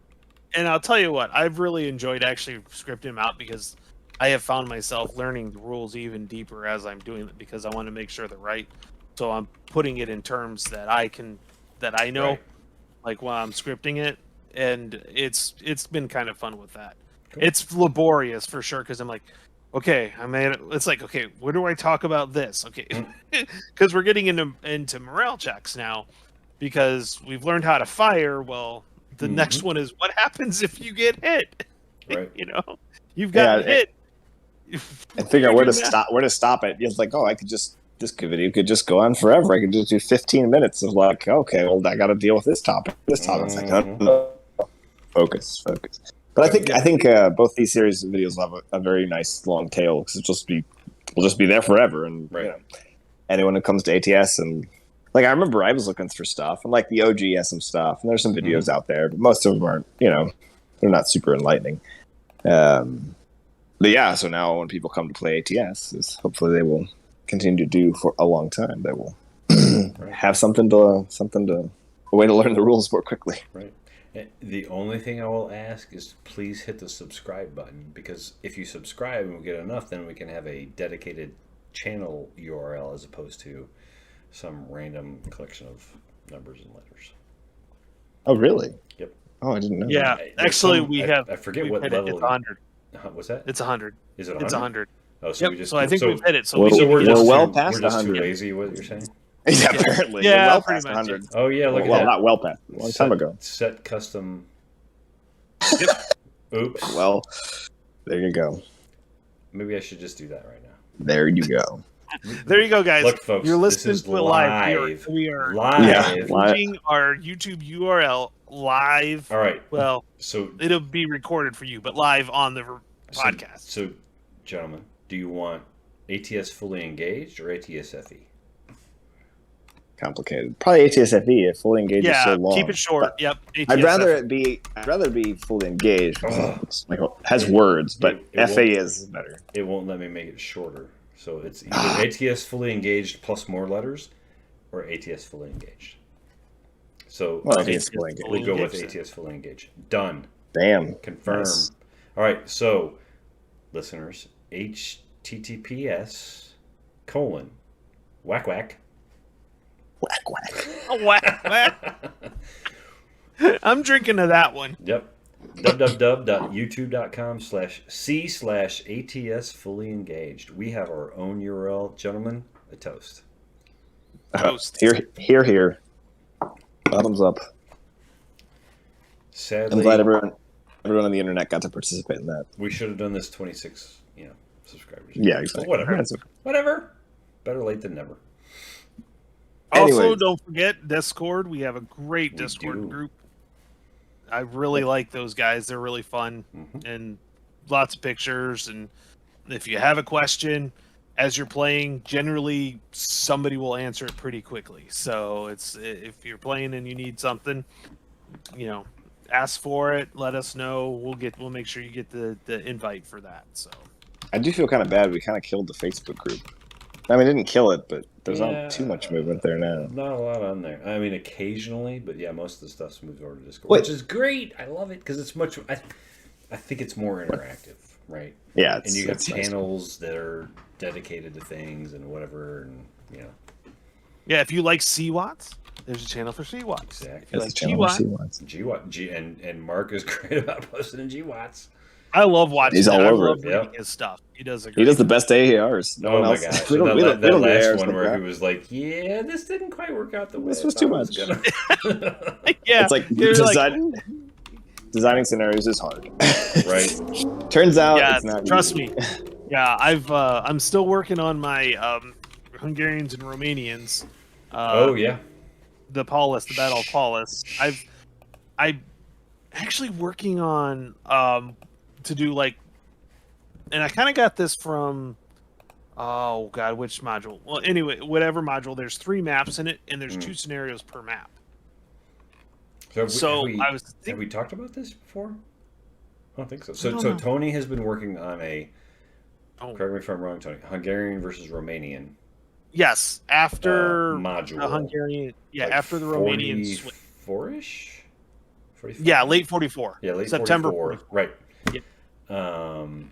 And I'll tell you what, I've really enjoyed actually scripting them out because I have found myself learning the rules even deeper as I'm doing it because I want to make sure they're right. So I'm putting it in terms that I know. Right. Like while I'm scripting it, and it's been kind of fun with that. Cool. It's laborious for sure because I'm like, okay, it's like, okay, where do I talk about this? Okay, because we're getting into morale checks now because we've learned how to fire. Well, the next one is what happens if you get hit. Right. You've gotten hit. And figure out where to stop it. It's like, oh, this video could just go on forever. I could just do 15 minutes of like, okay, well, I got to deal with this topic. It's like, no. Focus. But I think both these series of videos will have a very nice long tail because we'll just be there forever. And anyone who comes to ATS and like, I remember I was looking for stuff and like the OG has some stuff and there's some videos out there, but most of them aren't. They're not super enlightening. But yeah, so now when people come to play ATS, hopefully they will continue to do for a long time. They will have a way to learn the rules more quickly. Right. The only thing I will ask is please hit the subscribe button, because if you subscribe and we get enough, then we can have a dedicated channel URL as opposed to some random collection of numbers and letters. Oh, really? Yep. Oh, I didn't know. Yeah, There's actually, I forget what level. It's 100. What's that? It's 100. Is it 100? It's 100. Oh, so Yep. So I think we've hit it. So We're we well past we're just too 100. lazy. What you're saying? Yeah, apparently. Yeah, We're well pretty past much, 100. Oh yeah, look at Well, that. not well past. A long time ago. Set custom. Yep. Oops. Well, there you go. Maybe I should just do that right now. There you go. There you go, guys. Look, folks, You're this listening is to it live. live. We are Live. putting our YouTube URL live. All right. Well, So it'll be recorded for you, but live on the podcast. So, gentlemen, do you want ATS fully engaged or ATSFE? Complicated. Probably ATSFE. If fully engaged is so Yeah, long. keep it short. But Yep. I'd rather ATSFE. it be fully engaged. Ugh. It's like has words, but it FA won't- is better. It won't let me make it shorter. So it's either ATS fully engaged plus more letters or ATS fully engaged. So Well, I think it's fully we engaged. go with ATS fully engaged. Done. Damn. Confirm. Nice. All right, so listeners, HTTPS : whack whack. Whack whack. Whack, whack. I'm drinking to that one. Yep. www.youtube.com/c/ATS fully engaged. We have our own URL. Gentlemen, a toast. Toast. Here. Bottoms up. Sadly, I'm glad everyone on the internet got to participate in that. we should have done this 26, subscribers. Yeah, But exactly. whatever. That's okay. Whatever. Better late than never. Also, Anyways. don't forget Discord. We have a great We Discord do. group. I really like those guys. They're really fun Mhm. and lots of pictures. And if you have a question as you're playing, generally somebody will answer it pretty quickly. So it's if you're playing and you need something, ask for it. Let us know. We'll make sure you get the invite for that. So I do feel kind of bad. We kind of killed the Facebook group. I mean, didn't kill it, but there's Yeah. not too much movement there now. Not a lot on there. I mean, occasionally, but yeah, most of the stuff's moved over to Discord, Wait. which is great. I love it because it's much. I think it's more interactive, right? Yeah, And you have it's nice. channels that are dedicated to things and whatever, and yeah, if you like CWATs, there's a channel for CWATs. Exactly. If you That's like the channel GWAT, she wants. and Mark is great about posting in GWATs. I love watching. He's that. all I over love it. reading Yep. his stuff. He does a He great does the best ARs. No Oh one my else. gosh! We And don't, that do last ARs one like where that. he was like, "Yeah, this didn't quite work out the way This I was thought too it was much." gonna." Yeah, It's like they're designing scenarios is hard. Right. Turns out yeah, it's not. trust easy. me. Yeah, I'm still working on my Hungarians and Romanians. Oh yeah. The Paulus, the Battle of Paulus. I'm actually working on to do and I kind of got this from oh god, which module? Well, anyway, whatever module. There's 3 maps in it, and there's 2 scenarios per map. So have we talked about this before? I don't think so. I So don't know. Tony has been working on a. Oh. Correct me if I'm wrong, Tony. Hungarian versus Romanian Yes, after module. the Hungarian, Like after the Romanian switch. 44-ish? 45? Yeah, late 44. Yeah, late September 44. Right. Yep.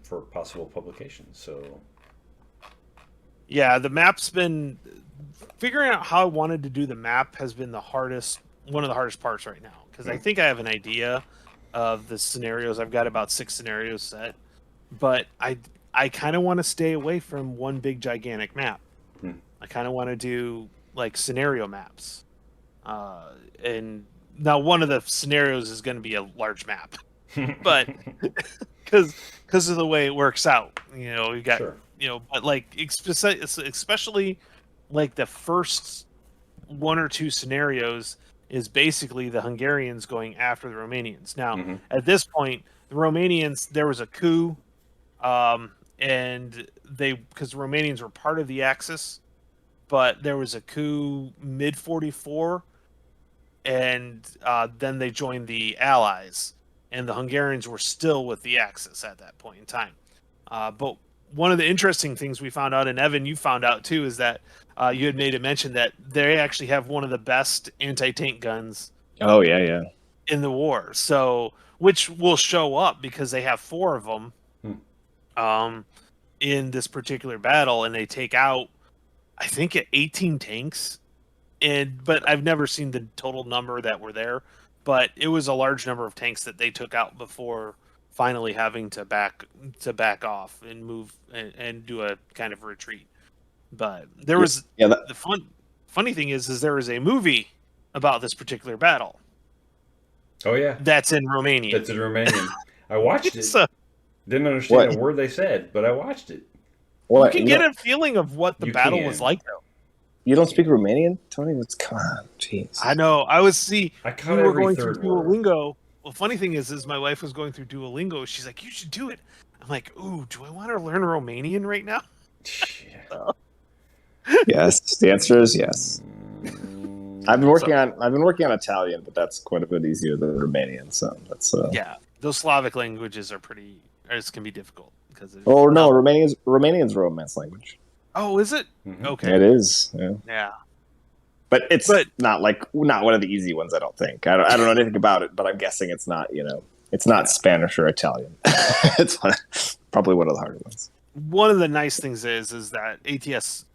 For possible publication. So Yeah, the map's been figuring out how I wanted to do the map has been one of the hardest parts right now because I think I have an idea of the scenarios. I've got about 6 scenarios set, but I kind of want to stay away from one big gigantic map. I kind of want to do scenario maps, and now one of the scenarios is going to be a large map, but because of the way it works out, we got. sure. But especially the first 1 or 2 scenarios is basically the Hungarians going after the Romanians. Now, at this point, the Romanians, there was a coup, and because the Romanians were part of the Axis, but there was a coup mid 44, and then they joined the Allies, and the Hungarians were still with the Axis at that point in time. But one of the interesting things we found out, and Evan, you found out too, is that you had made a mention that they actually have one of the best anti-tank guns Oh yeah. in the war. So, which will show up because they have 4 of them in this particular battle, and they take out, I think, 18 tanks. But I've never seen the total number that were there. But it was a large number of tanks that they took out before finally having to back off and move and do a kind of retreat. But there was the funny thing is there is a movie about this particular battle. Oh yeah. That's in Romania. That's in Romanian. I watched it. So Didn't understand What? a word they said, but I watched it. Well, you can get a feeling of what the You battle can. was like, though. You don't speak Romanian, Tony? Come on, jeez. I know. I caught we were every going through third word. Duolingo. Well, funny thing is my wife was going through Duolingo. She's like, "You should do it." I'm like, "Ooh, do I want to learn Romanian right now?" Yes, the answer is yes. I've been working on Italian, but that's quite a bit easier than Romanian. So that's Yeah, those Slavic languages can be difficult because. Oh no, Romanian's Romance language. Oh, is it? Mm-hmm. Okay. It is. Yeah. Yeah. But it's not one of the easy ones. I don't think. I don't know anything about it, but I'm guessing it's not. It's not Spanish or Italian. It's probably one of the harder ones. One of the nice things is that ATS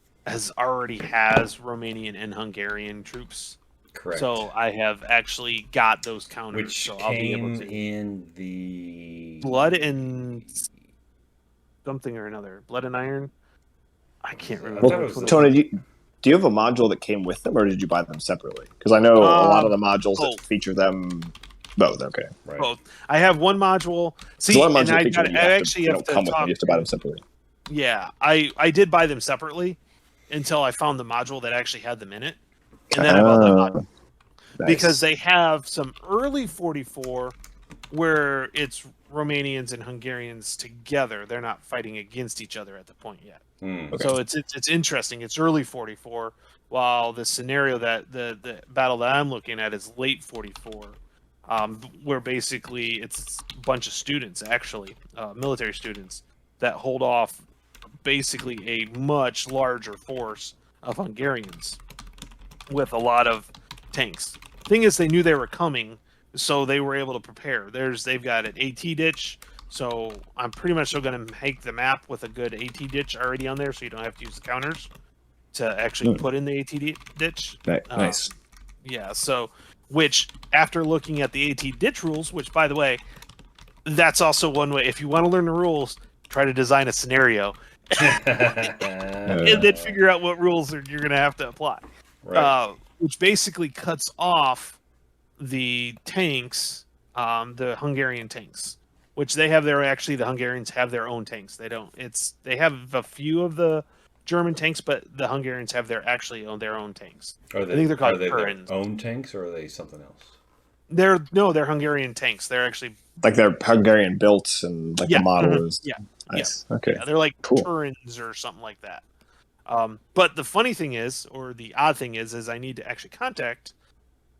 already has Romanian and Hungarian troops. Correct. So I have actually got those counters. Which so came I'll be able to in the Blood and something or another. Blood and Iron. I can't remember. Well, Tony, do you have a module that came with them, or did you buy them separately? Because I know a lot of the modules that feature them both. Okay, right. Both. I have one module. See, a lot of modules and I feature them, you have to come with them. You talk. have to buy them separately. Yeah, I did buy them separately until I found the module that actually had them in it, and then I bought the module because they have some early 44 where it's Romanians and Hungarians together. They're not fighting against each other at the point yet. Okay. So it's interesting. It's early 44, while the scenario that the battle that I'm looking at is late 44, where basically it's a bunch of students, actually, military students, that hold off basically a much larger force of Hungarians with a lot of tanks. Thing is, they knew they were coming, so they were able to prepare. They've got an AT ditch, so I'm pretty much still going to make the map with a good AT ditch already on there, so you don't have to use the counters to actually put in the AT ditch. Nice. Yeah, so, which, after looking at the AT ditch rules, which, by the way, that's also one way. If you want to learn the rules, try to design a scenario and then figure out what rules you're going to have to apply. Right. Which basically cuts off the tanks, the Hungarian tanks, which they have the Hungarians have their own tanks. They have a few of the German tanks, but the Hungarians have their own tanks. I think they're called their own tanks, or are they something else? They're Hungarian tanks. They're actually like they're Hungarian built and the model is nice. Yeah. Okay. Yeah, they're like cool. Turins or something like that. But the funny thing is, or the odd thing is I need to actually contact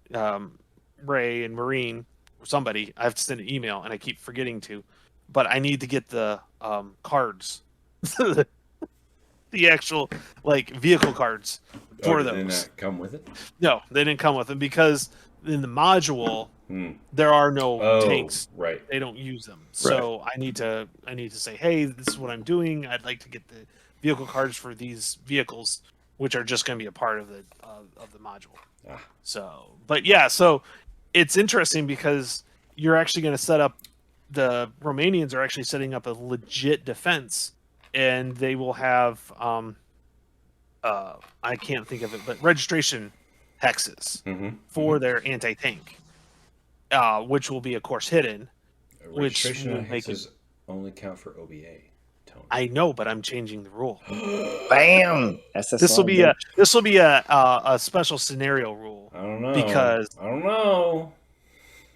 Ray and Marine or somebody. I have to send an email, and I keep forgetting to. But I need to get the cards, the actual vehicle cards for those. Did they not come with it? No, they didn't come with them because in the module there are no tanks. Right. They don't use them. So I need to say, hey, this is what I'm doing. I'd like to get the vehicle cards for these vehicles, which are just going to be a part of the module. So, but yeah, so it's interesting because you're actually going to set up. The Romanians are actually setting up a legit defense, and they will have I can't think of it, but registration hexes for their anti-tank, which will be, of course, hidden. Registration hexes only count for OBA. Tony. I know, but I'm changing the rule. Bam! This will be a special scenario rule. I don't know. Because I don't know.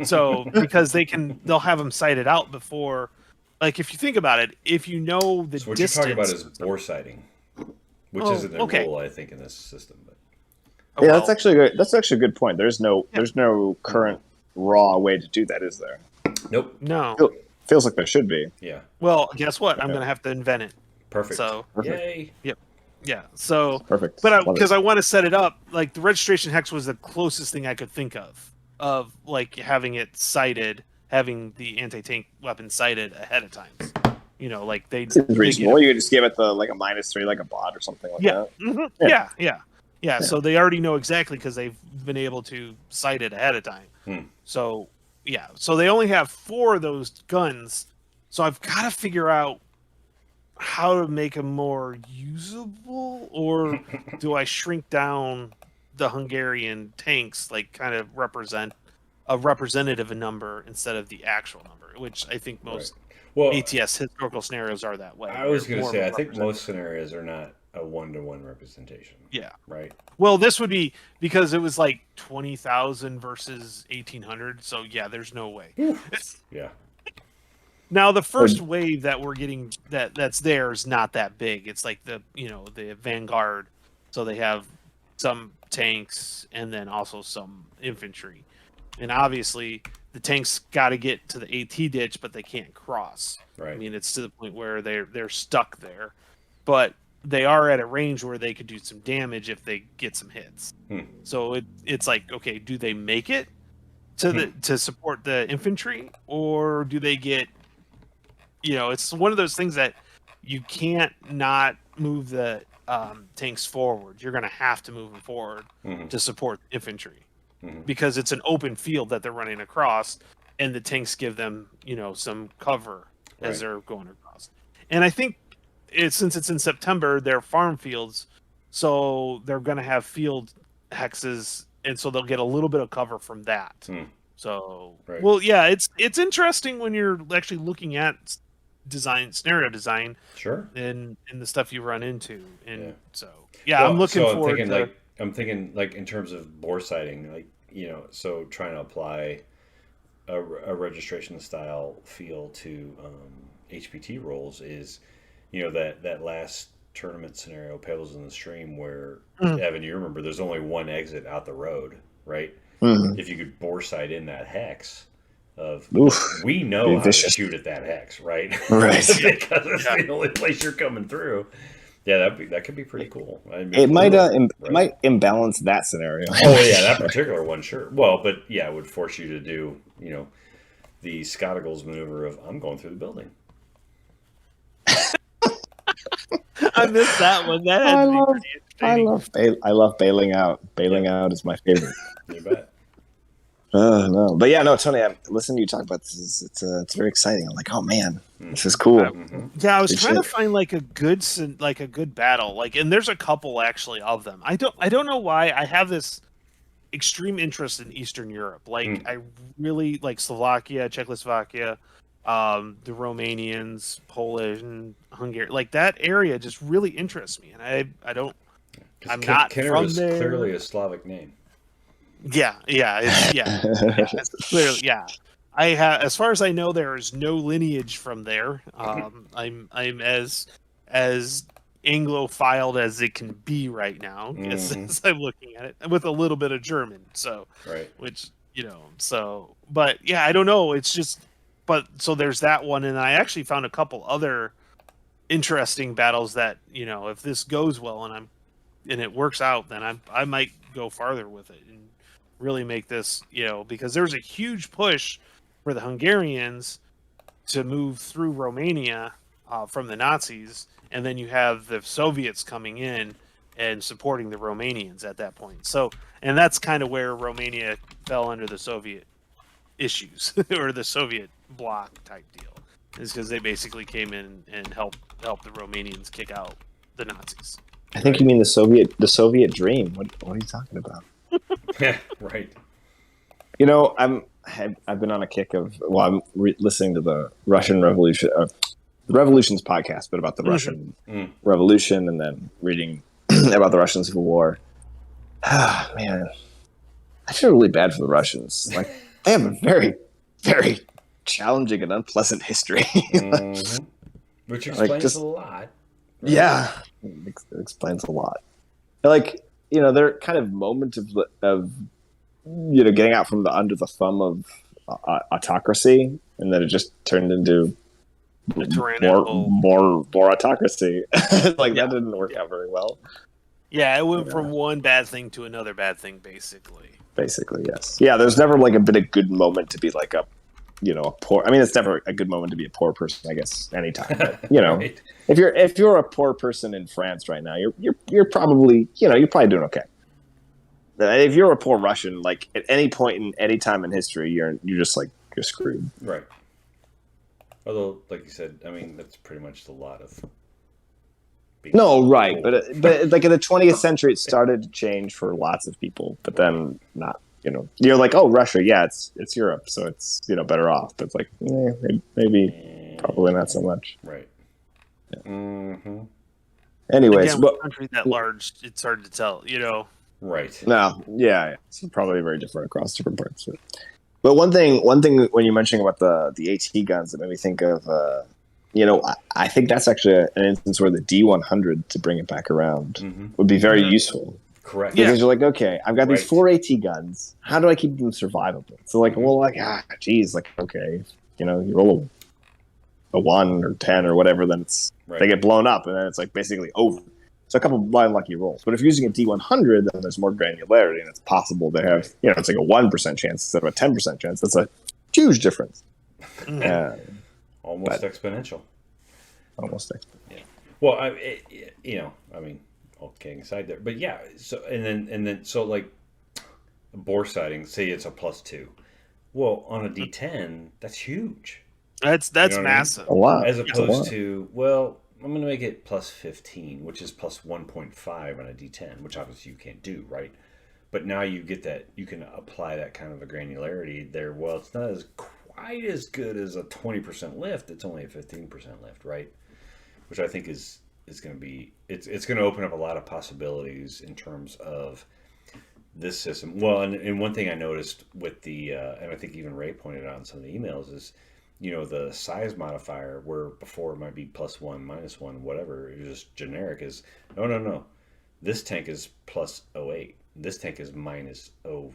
So because they'll have them sighted out before. Like, if you think about it, if you know the what distance, you're talking about is bore sighting, which isn't a rule, I think, in this system. But that's actually good. That's actually a good point. There's no current raw way to do that, is there? Nope. No. Feels like there should be. Yeah. Well, guess what? I'm going to have to invent it. Perfect. So, yay. Yep. Yeah. So perfect. But because I want to set it up, like the registration hex was the closest thing I could think of like having it sighted, having the anti-tank weapon sighted ahead of time. You know, like seems reasonable. You could just give it the like a -3, like a bot or something like that. Mm-hmm. Yeah. So they already know exactly because they've been able to sight it ahead of time. So yeah, so they only have 4 of those guns. So I've got to figure out how to make them more usable, or do I shrink down the Hungarian tanks, like kind of represent a representative number instead of the actual number, which I think most ATS historical scenarios are that way. I was going to say, I think most scenarios are not a 1-to-1 representation. Yeah. Right. Well, this would be because it was like 20,000 versus 1,800. So yeah, there's no way. Yeah. Now the first wave that we're getting that's there is not that big. It's like the vanguard, so they have some tanks and then also some infantry, and obviously the tanks got to get to the AT ditch, but they can't cross. Right. I mean, it's to the point where they're stuck there, but they are at a range where they could do some damage if they get some hits. So it's like, okay, do they make it to support the infantry, or do they get, it's one of those things that you can't not move the tanks forward. You're going to have to move them forward to support infantry because it's an open field that they're running across, and the tanks give them, some cover as they're going across. And I think since it's in September, they're farm fields, so they're going to have field hexes, and so they'll get a little bit of cover from that. So, well, yeah, it's interesting when you're actually looking at scenario design, sure, and the stuff you run into, and so I'm looking forward to. I'm thinking like in terms of bore sighting, like so trying to apply a registration style feel to HPT roles is, that last tournament scenario, Pebbles in the Stream, where Evan, you remember, there's only one exit out the road, right? If you could bore sight in that hex of, we know how to shoot at that hex, right? Right. Because it's the only place you're coming through. Yeah, that could be pretty cool. I mean, it might imbalance that scenario. Oh yeah, that particular one, sure. Well, but yeah, it would force you to do, the Scott Eagles maneuver of I'm going through the building. I missed that one. That had to be pretty interesting. I love bailing out. Bailing out is my favorite. You bet. No, but yeah, no, Tony. I'm listening to you talk about this. It's very exciting. I'm like, oh man, this is cool. Yeah, I was trying to find like a good battle. And there's a couple actually of them. I don't know why I have this extreme interest in Eastern Europe. I really like Slovakia, Czechoslovakia, the Romanians, Polish, and Hungary. Like that area just really interests me, and I'm not from there. Clearly a Slavic name. Yeah, it's clearly, yeah. I have, as far as I know, there is no lineage from there. I'm as Anglophiled as it can be right now, as I'm looking at it, with a little bit of German. So, but yeah, I don't know. It's just, so there's that one, and I actually found a couple other interesting battles that, if this goes well and it works out, then I might go farther with it and really make this, because there's a huge push for the Hungarians to move through Romania from the Nazis, and then you have the Soviets coming in and supporting the Romanians at that point. So, and that's kind of where Romania fell under the Soviet issues or the Soviet bloc type deal, is because they basically came in and helped the Romanians kick out the Nazis. I think you mean the Soviet dream. What are you talking about? Yeah, right. I've been on a kick of I'm listening to the Russian Revolution, the Revolutions podcast, but about the Russian Revolution, and then reading about the Russian Civil War. Man, I feel really bad for the Russians. Like they have a very, very challenging and unpleasant history, which explains a lot. Right? Yeah, it explains a lot. Like, their kind of moment of getting out from under the thumb of autocracy, and then it just turned into more autocracy. That didn't work out very well. Yeah, it went from one bad thing to another bad thing, basically. Basically, yes. Yeah, there's never been a good moment to be like a poor. I mean, it's never a good moment to be a poor person, I guess, anytime. But, Right. if you're a poor person in France right now, you're probably you're probably doing okay. If you're a poor Russian, like at any point in any time in history, you're just you're screwed. Right. Although, like you said, I mean, that's pretty much the lot of. No, right, but like in the 20th century, it started to change for lots of people, but then not. You're like, oh, Russia, yeah, it's Europe, so it's better off. But it's like, maybe, probably not so much. Right. Yeah. Anyways, again, country that large, it's hard to tell. Right. No, yeah, it's probably very different across different parts. But But one thing when you're mentioning about the AT guns, that made me think of, I think that's actually an instance where the D100, to bring it back around, would be very useful. Correct. Because you're like, okay, I've got these Right. 4 AT guns. How do I keep them survivable? So like, geez, like, okay, you roll a 1 or 10 or whatever, then they get blown up, and then it's like basically over. So a couple of blind lucky rolls. But if you're using a D100, then there's more granularity, and it's possible to have, it's like a 1% chance instead of a 10% chance. That's a huge difference. Almost exponential. Almost exponential. Yeah. Well, I mean, all kidding aside there, but yeah. So and then so like bore sighting, say it's a +2. Well, on a D10, that's huge. That's massive. A lot. As opposed to, well, I'm going to make it +15, which is +1.5 on a D10, which obviously you can't do, right? But now you get that, you can apply that kind of a granularity there. Well, it's not quite as good as a 20% lift. It's only a 15% lift, right? Which I think is going to be, it's going to open up a lot of possibilities in terms of this system. Well, and one thing I noticed with the, and I think even Ray pointed out in some of the emails is, the size modifier, where before it might be +1, -1, whatever, it was just generic, is no. This tank is +08. This tank is -0.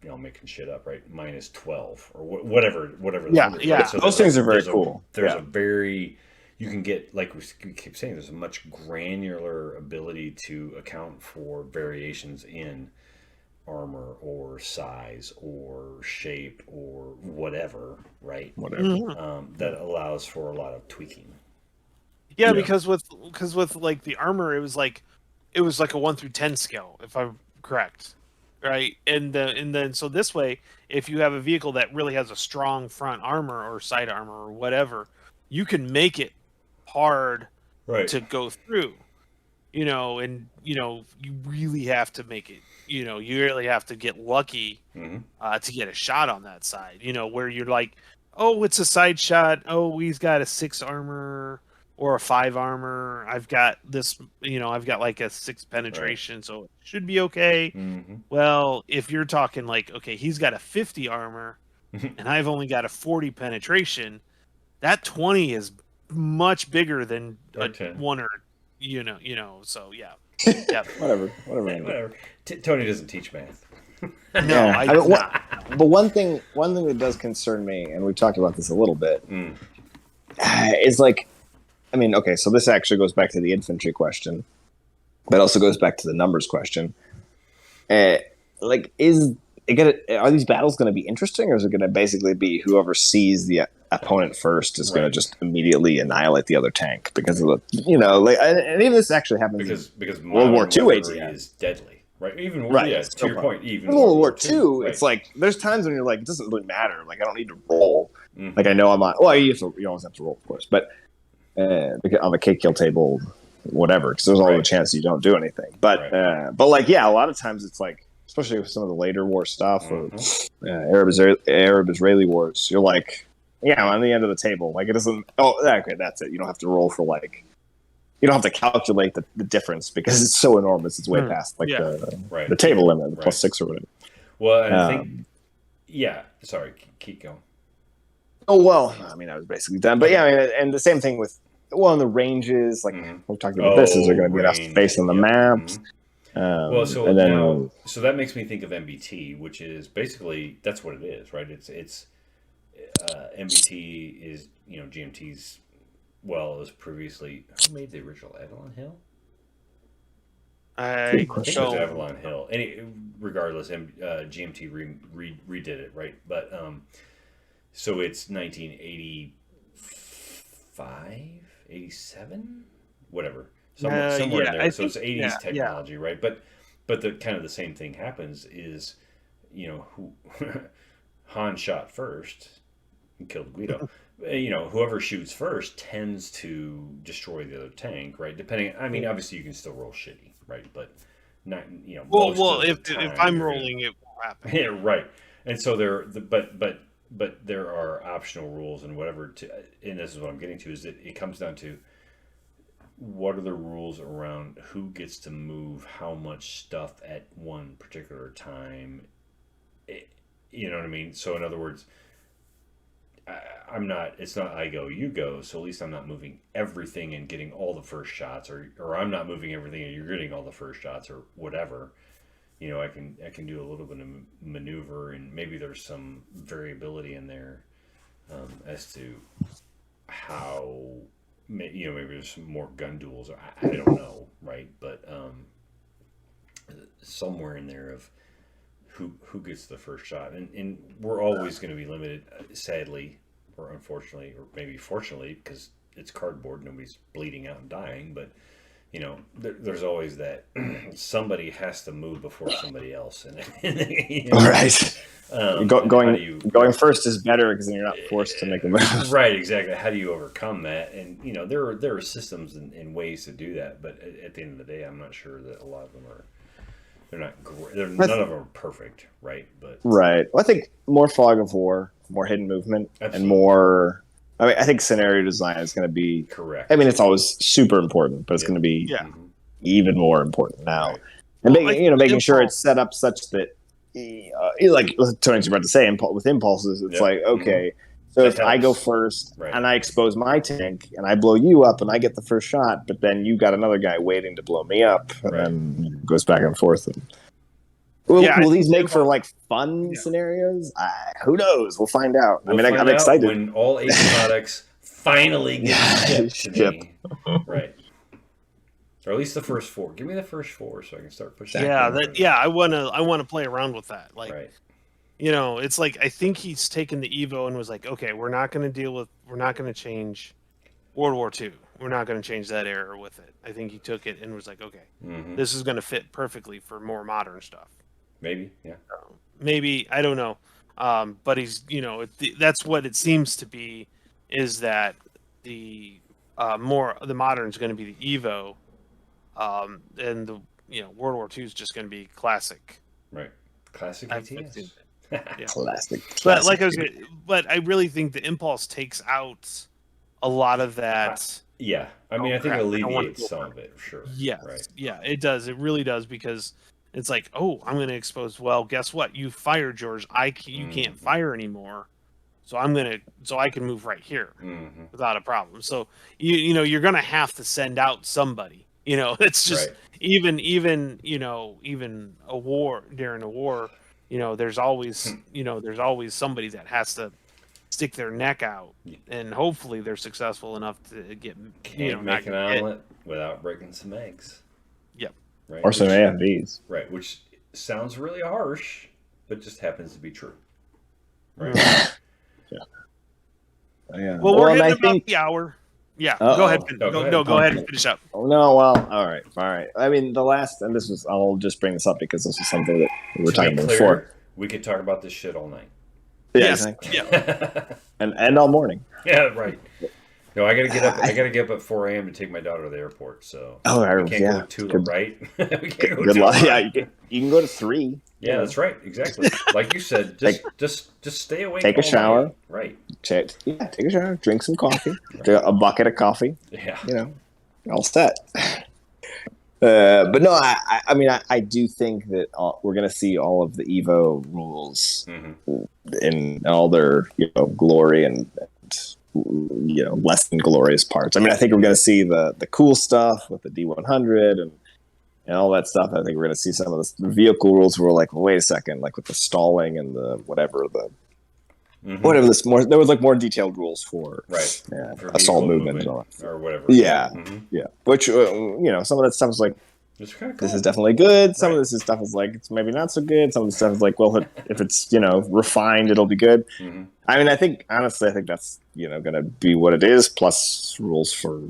I'm making shit up, right? -12 or whatever. Yeah. Right? So those things are very cool. There's a very, you can get, like we keep saying, there's a much granular ability to account for variations in armor or size or shape or whatever, right? That allows for a lot of tweaking. Yeah, because with like the armor, it was like a 1 through 10 scale, if I'm correct, right? And then so this way, if you have a vehicle that really has a strong front armor or side armor or whatever, you can make it hard to go through. And you really have to make it. You really have to get lucky to get a shot on that side. Where you're like, oh, it's a side shot. Oh, he's got a 6 armor or a 5 armor. I've got this. I've got like a 6 penetration, so it should be okay. Well, if you're talking like, okay, he's got a 50 armor, and I've only got a 40 penetration, that 20 is much bigger than a 1 or. So yeah. Whatever. Tony doesn't teach math. No, I do not. But one thing that does concern me, and we've talked about this a little bit, is like, okay, so this actually goes back to the infantry question, but also goes back to the numbers question. Are these battles going to be interesting, or is it going to basically be whoever sees the opponent first is going to just immediately annihilate the other tank because of the, and even this actually happens because World War II is deadly, right? Even to your point, even World War II, it's like there's times when you're like, it doesn't really matter. Like I don't need to roll. Like I know I'm on. Well, you always have to roll, of course, but on the cake kill table, whatever, because there's always a chance you don't do anything. But a lot of times it's like, especially with some of the later war stuff or Arab-Israeli wars, you're like, I'm on the end of the table. Like it doesn't. Oh, okay, that's it. You don't have to roll for you don't have to calculate the difference because it's so enormous. It's way past the table limit, the +6 or whatever. Well, and I think, sorry, keep going. Oh well, I was basically done. But and the same thing with the ranges. Like we're talking about this, is there going to be enough space on the maps? So that makes me think of MBT, which is basically that's what it is, right? It's MBT is GMT's. Well, it was previously, who made the original Avalon Hill? I think it was Avalon Hill. Regardless, GMT redid it, right? But so it's 1985, 87, whatever, somewhere in there. So it's 80s technology, right? But the kind of the same thing happens is, Han shot first and killed Guido. Whoever shoots first tends to destroy the other tank, right? Depending, obviously you can still roll shitty, right? But not, if I'm rolling, it will happen. Yeah, right. And so but there are optional rules and whatever. And this is what I'm getting to, is that it comes down to what are the rules around who gets to move how much stuff at one particular time. You know what I mean? So in other words, I'm not. It's not I go, you go. So at least I'm not moving everything and getting all the first shots, or I'm not moving everything and you're getting all the first shots, or whatever. You know, I can do a little bit of maneuver, and maybe there's some variability in there as to how. You know, maybe there's some more gun duels. I don't know, right? But somewhere in there of who gets the first shot, and we're always going to be limited, sadly, or unfortunately, or maybe fortunately, because it's cardboard, nobody's bleeding out and dying. But you know, there's always that somebody has to move before somebody else, and you know, right. Going first is better because then you're not forced to make a move. Right, exactly. How do you overcome that? And you know, there are systems and ways to do that, but at the end of the day, I'm not sure that a lot of them are. They're not. None of them are perfect, right? But right. Well, I think more fog of war, more hidden movement, Absolutely. and more. I mean, I think scenario design is going to be correct. I mean, it's always super important, but it's going to be even more important now. Right. And Well, making sure it's set up such that, like Tony's about to say, with impulses, it's like, okay, so if I go first and I expose my tank and I blow you up and I get the first shot, but then you got another guy waiting to blow me up, and then it goes back and forth. And, will these make for like fun scenarios? Who knows? We'll find out. We'll I'm excited when all 8 products finally get shipped to me. Right. Or at least the first 4. Give me the first 4 so I can start pushing. I wanna play around with that. Like, right. You know, it's like I think he's taken the Evo and was like, okay, we're not going to change World War II. We're not going to change that era with it. I think he took it and was like, okay, this is going to fit perfectly for more modern stuff. Maybe, yeah. Maybe, I don't know. But he's, you know, that's what it seems to be, is that the modern is going to be the Evo, and the World War II is just going to be classic. Right, classic ATS. Yeah. Classic. But I really think the impulse takes out a lot of that. Yeah, I mean, I think it alleviates some of it, for sure. Yeah, right. Yeah, it does. It really does, because it's like, oh, I'm going to expose. Well, guess what? You fired yours. You can't fire anymore. So I can move right here without a problem. So you're going to have to send out somebody. You know, it's just even a war, during a war. You know, there's always somebody that has to stick their neck out, and hopefully they're successful enough to get. Can't make an omelet without breaking some eggs. Yep. Right. Or some AFVs. Right, which sounds really harsh, but just happens to be true. Right. Yeah. Well, we're hitting about the hour. Yeah. Go ahead. Go ahead and finish up. Oh, no. Well, all right. I mean, I'll just bring this up because this was something that we were talking about before. We could talk about this shit all night. Yes. Yeah. and all morning. Yeah, right. No, I gotta get up. I gotta get up at 4 a.m. to take my daughter to the airport. So we can't go to Tula, right? We can't go good luck. Yeah, you can go to 3. Yeah, that's right. Exactly. Like you said, just stay awake. Take a shower. Night. Right. Take a shower. Drink some coffee. A bucket of coffee. Yeah. All set. But no, I mean, I do think that we're going to see all of the Evo rules in all their glory and less than glorious parts. I mean, I think we're going to see the cool stuff with the D100 and all that stuff. I think we're going to see some of the vehicle rules where we're like, well, wait a second, like with the stalling and the whatever this more. There was like more detailed rules for for assault movement and all that, or whatever. Yeah, yeah. Which some of that stuff is like, it's kind of cool. This is definitely good. Some of this stuff is like, it's maybe not so good. Some of the stuff is like, well, if it's refined, it'll be good. I mean, I think that's going to be what it is. Plus rules for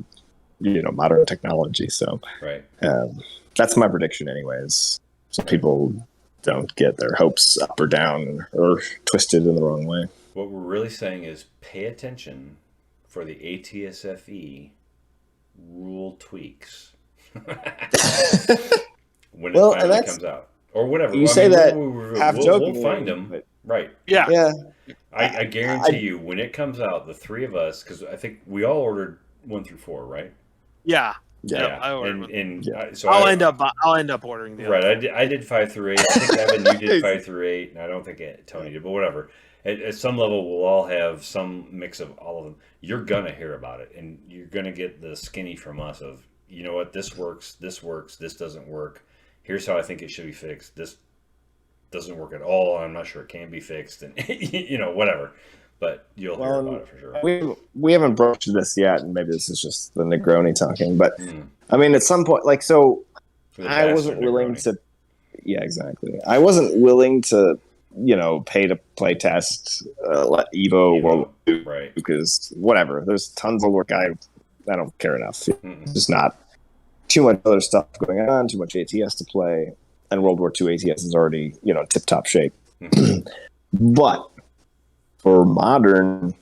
modern technology. So that's my prediction, anyways. So people don't get their hopes up or down or twisted in the wrong way. What we're really saying is pay attention for the ATSFE rule tweaks when it finally comes out, or whatever. You say that half joking. We'll find them, right? Yeah. I guarantee you, when it comes out, the 3 of us, because I think we all ordered 1 through 4, right? Yeah. Yeah, I ordered one. and Yeah. so I'll end up ordering the right. other. I did 5 through 8. I think Evan, you did 5 through 8, and I don't think Tony did, but whatever. At some level, we'll all have some mix of all of them. You're gonna hear about it, and you're gonna get the skinny from us of, you know what, this works, this doesn't work. Here's how I think it should be fixed. This doesn't work at all. I'm not sure it can be fixed, and whatever. But you'll hear about it for sure. We haven't broached this yet, and maybe this is just the Negroni talking. But I mean, at some point, like, so I wasn't willing to. Yeah, exactly. I wasn't willing to, pay to play test let Evo World War II, right? Because whatever, there's tons of work. I don't care enough. It's just not too much other stuff going on. Too much ATS to play, and World War II ATS is already tip top shape. But for modern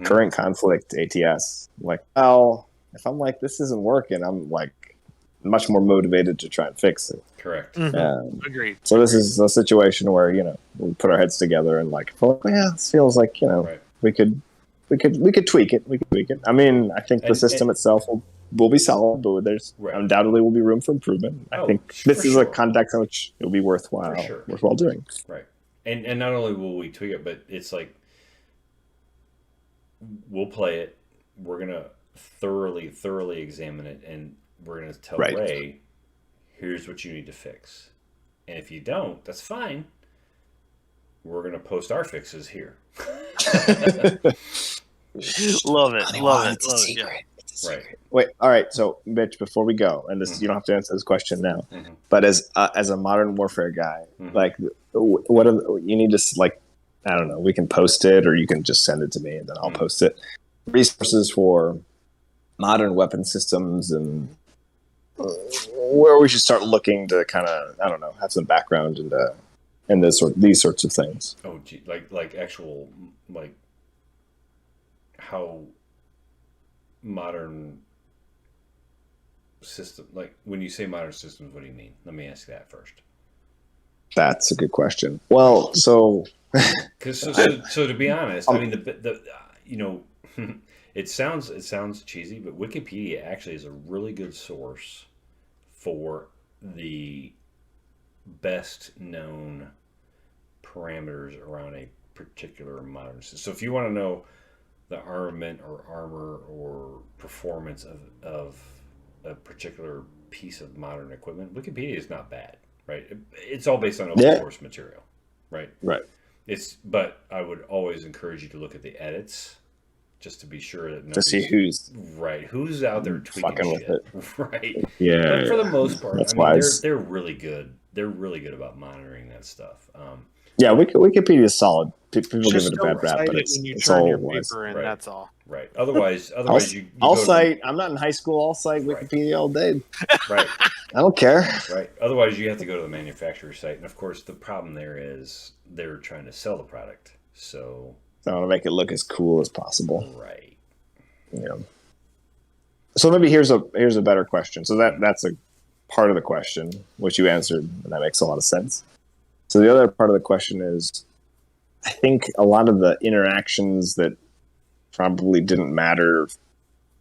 current conflict ATS, like, well, if I'm like, this isn't working, I'm like much more motivated to try and fix it. Correct. Agreed. So this is a situation where we put our heads together and like, well, yeah, this feels like right. we could tweak it. We could tweak it. I mean, I think the system itself will be solid, but there's undoubtedly will be room for improvement. I think this is a context in which it will be worthwhile doing. Right. And not only will we tweak it, but it's like, we'll play it. We're gonna thoroughly examine it, and we're gonna tell Ray, here's what you need to fix. And if you don't, that's fine. We're gonna post our fixes here. Love it. It's a secret. Right. Wait. All right. So, Mitch, before we go, and this you don't have to answer this question now, but as a modern warfare guy, like, what you need to like. I don't know. We can post it, or you can just send it to me, and then I'll post it. Resources for modern weapon systems, and where we should start looking to kind of, I don't know, have some background in these sorts of things. Oh, gee, like actual, like, how modern system, like, when you say modern systems, what do you mean? Let me ask that first. That's a good question. Well, so so to be honest, I mean, the it sounds cheesy, but Wikipedia actually is a really good source for the best known parameters around a particular modern system. So if you want to know the armament or armor or performance of a particular piece of modern equipment, Wikipedia is not bad, right? It's all based on open source material, right? Right. But I would always encourage you to look at the edits, just to be sure that to see who's out there tweaking shit, right? Yeah. But for the most part, that's wise. They're really good. They're really good about monitoring that stuff. Yeah, Wikipedia is solid. People give it a bad rap, but it's all your paper in, that's all. Right. Otherwise, I'll cite. I'm not in high school. I'll cite Wikipedia all day. Right. I don't care. Right. Otherwise, you have to go to the manufacturer's site, and of course, the problem there is they're trying to sell the product, so I want to make it look as cool as possible. Right. Yeah. So maybe here's a better question. So that's a part of the question which you answered, and that makes a lot of sense. So the other part of the question is, I think a lot of the interactions that probably didn't matter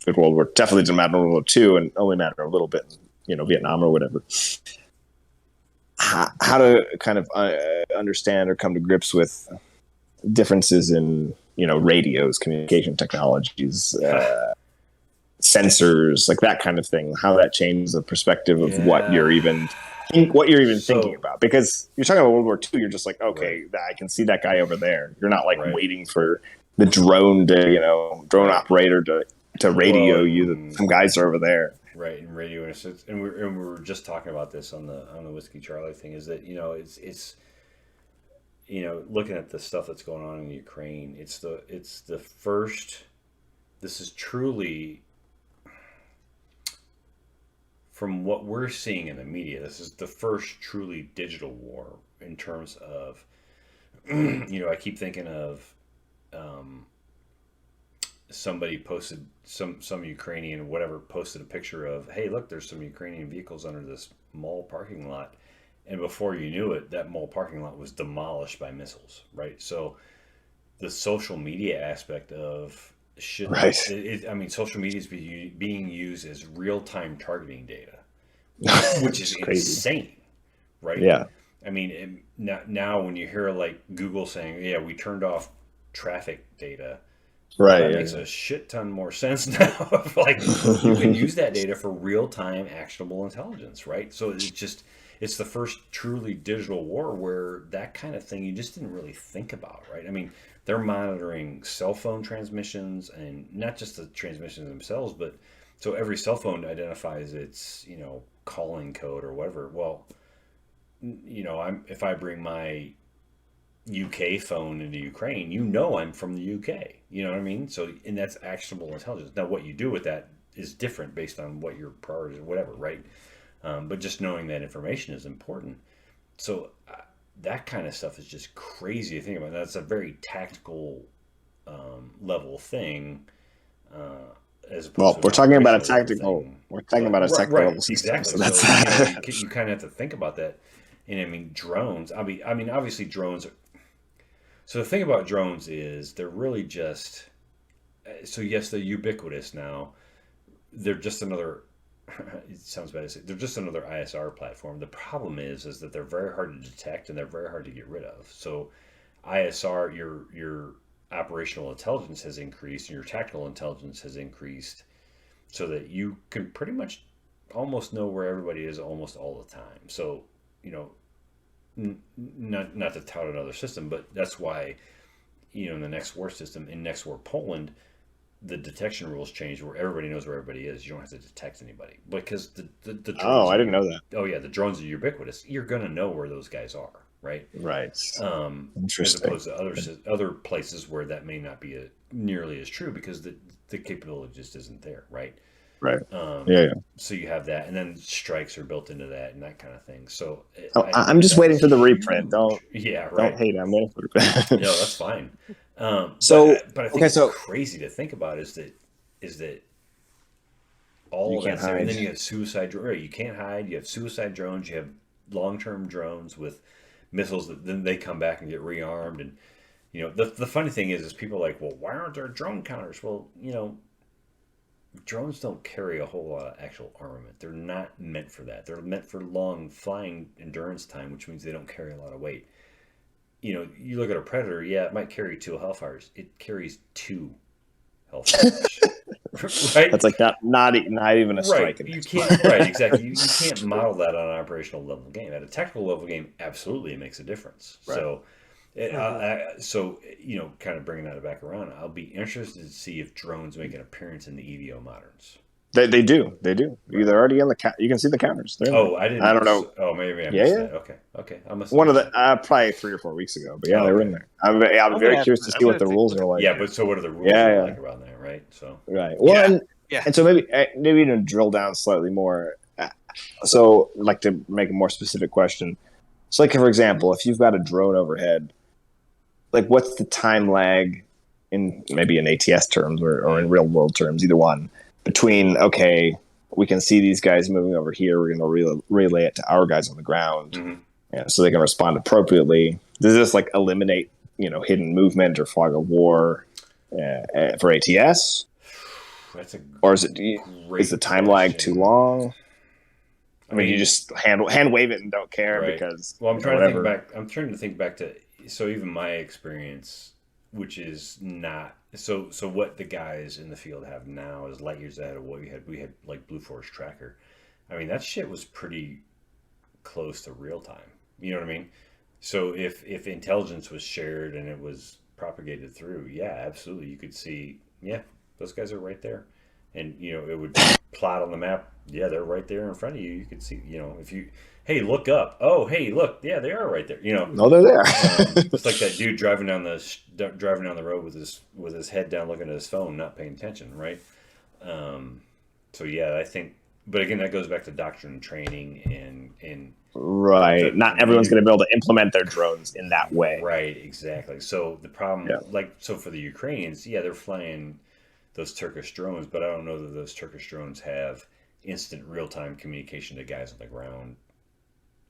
in World War, definitely didn't matter in World War II, and only matter a little bit in Vietnam or whatever. How to kind of understand or come to grips with differences in radios, communication technologies, sensors, like that kind of thing. How that changes the perspective of what you're even thinking about. Because you're talking about World War II, you're just like, okay, I can see that guy over there. You're not like waiting for the drone drone operator to radio you that some guys are over there. Right, and radio and we were just talking about this on the Whiskey Charlie thing. Is that it's looking at the stuff that's going on in Ukraine. It's the first. This is truly, from what we're seeing in the media, this is the first truly digital war in terms of, I keep thinking of, somebody posted some Ukrainian whatever posted a picture of, hey, look, there's some Ukrainian vehicles under this mall parking lot, and before you knew it, that mall parking lot was demolished by missiles, right? So the social media aspect of should. Right. I mean, social media is being used as real-time targeting data, which is crazy. insane, right? Yeah. I mean, now when you hear like Google saying, "Yeah, we turned off traffic data," well, Right. that Yeah, makes a shit ton more sense now. Like you can use that data for real-time actionable intelligence, right? So it's the first truly digital war where that kind of thing you just didn't really think about, right? I mean, they're monitoring cell phone transmissions and not just the transmissions themselves, but so every cell phone identifies its, calling code or whatever. Well, if I bring my UK phone into Ukraine, I'm from the UK. You know what I mean? So, and that's actionable intelligence. Now, what you do with that is different based on what your priorities or whatever, right? But just knowing that information is important. So, that kind of stuff is just crazy to think about. That's a very tactical level thing, as opposed well, to we're an talking about a operational level tactical. thing. We're talking about a Right, tactical right, level system. exactly. So that's So you kind of have to think about that. And I mean, drones. I mean, obviously, drones. So the thing about drones is they're really just. So yes, they're ubiquitous now. They're just another. It sounds bad to say. They're just another ISR platform. The problem is that they're very hard to detect and they're very hard to get rid of. So ISR, your operational intelligence has increased and your tactical intelligence has increased, so that you can pretty much almost know where everybody is almost all the time. So not to tout another system, but that's why in the next war system, in next war Poland, the detection rules changed where everybody knows where everybody is. You don't have to detect anybody because the drones. Oh, I didn't know that. Oh yeah, the drones are ubiquitous. You're gonna know where those guys are, right? Right. As Interesting. opposed to other places where that may not be nearly as true because the capability just isn't there, right? Right. Yeah. So you have that, and then strikes are built into that and that kind of thing. So I'm just waiting for the reprint. Don't right. hate. I'm waiting for the reprint. No, that's fine. So, but I think it's crazy to think about is that all of that stuff, and then you have suicide drones. You can't hide. You have suicide drones. You have long-term drones with missiles that then they come back and get rearmed. And the funny thing is people are like, well, why aren't there drone counters? Well, drones don't carry a whole lot of actual armament. They're not meant for that. They're meant for long flying endurance time, which means they don't carry a lot of weight. You look at a Predator, yeah, it might carry 2 Hellfires. It carries 2 Hellfires. Right? That's like not even a strike. Right. You can't. Right. Exactly. You can't model that on an operational level game. At a technical level game, absolutely, it makes a difference. Right. So, kind of bringing that back around, I'll be interested to see if drones make an appearance in the EVO moderns. They do. They're already in the. You can see the counters. I didn't. I don't know. Oh, maybe I missed that. Okay. I must. One of the probably 3 or 4 weeks ago, but they were in there. I'm very curious to see what the rules are like. Yeah, but so what are the rules like around that, right? So right. Well, and so maybe to drill down slightly more. So, like to make a more specific question. So, like for example, if you've got a drone overhead, like what's the time lag in ATS terms or in real world terms, either one, between we can see these guys moving over here, we're going to relay it to our guys on the ground, so they can respond appropriately. Does this like eliminate hidden movement or fog of war for ATS? That's or is the time lag too long? I mean, you just hand wave it and don't care because. Well, I'm trying to think back. I'm trying to think back to even my experience, which is not so. What the guys in the field have now is light years ahead of what we had. We had like Blue Force Tracker. I mean, that shit was pretty close to real time. You know what I mean? So if intelligence was shared and it was propagated through, absolutely, you could see, those guys are right there, and it would plot on the map. Yeah, they're right there in front of you. You could see, if you, hey, look up. Oh, hey, look. Yeah, they are right there. No, they're there. It's like that dude driving down the road with his head down, looking at his phone, not paying attention, right? I think, but again, that goes back to doctrine and training and right. Not everyone's going to be able to implement their drones in that way. Right. Exactly. So the problem, for the Ukrainians, they're flying those Turkish drones, but I don't know that those Turkish drones have instant real-time communication to guys on the ground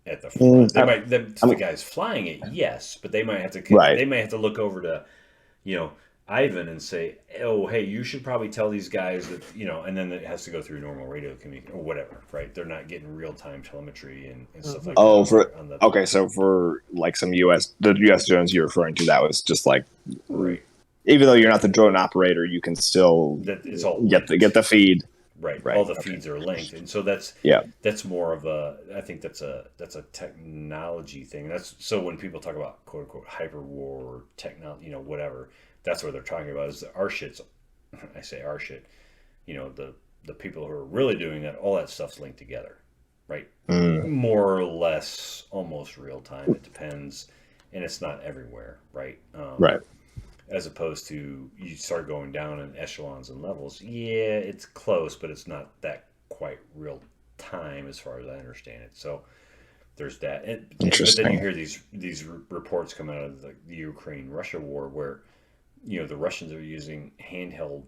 at the front. The guys flying it, yes, but they might have to they may have to look over to Ivan and say, "Oh, hey, you should probably tell these guys that, and then it has to go through normal radio communication or whatever, right? They're not getting real time telemetry and stuff like Oh, that. okay, so for like the U.S. drones you're referring to, that was just like, right. Even though you're not the drone operator, you can still It's all get the feed. Right. Right. All the feeds are linked, and so that's more of a. I think that's a technology thing. That's so when people talk about quote unquote hyper war or technology, whatever. That's what they're talking about. Is our shit's. I say our shit. The people who are really doing that, all that stuff's linked together, right? More or less, almost real time. It depends, and it's not everywhere, right? Right. As opposed to you start going down in echelons and levels. Yeah, it's close, but it's not that quite real time as far as I understand it. So there's that. But then you hear these reports come out of the Ukraine-Russia war where, the Russians are using handheld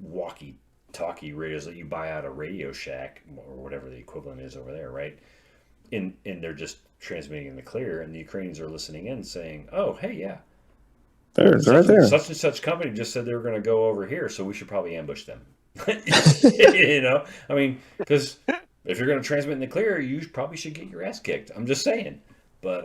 walkie-talkie radios that you buy out of Radio Shack or whatever the equivalent is over there, right? And they're just transmitting in the clear, and the Ukrainians are listening in saying, "Oh, hey, yeah. Right there. Such and such company just said they were going to go over here, so we should probably ambush them." I mean, because if you're going to transmit in the clear, you probably should get your ass kicked. I'm just saying. But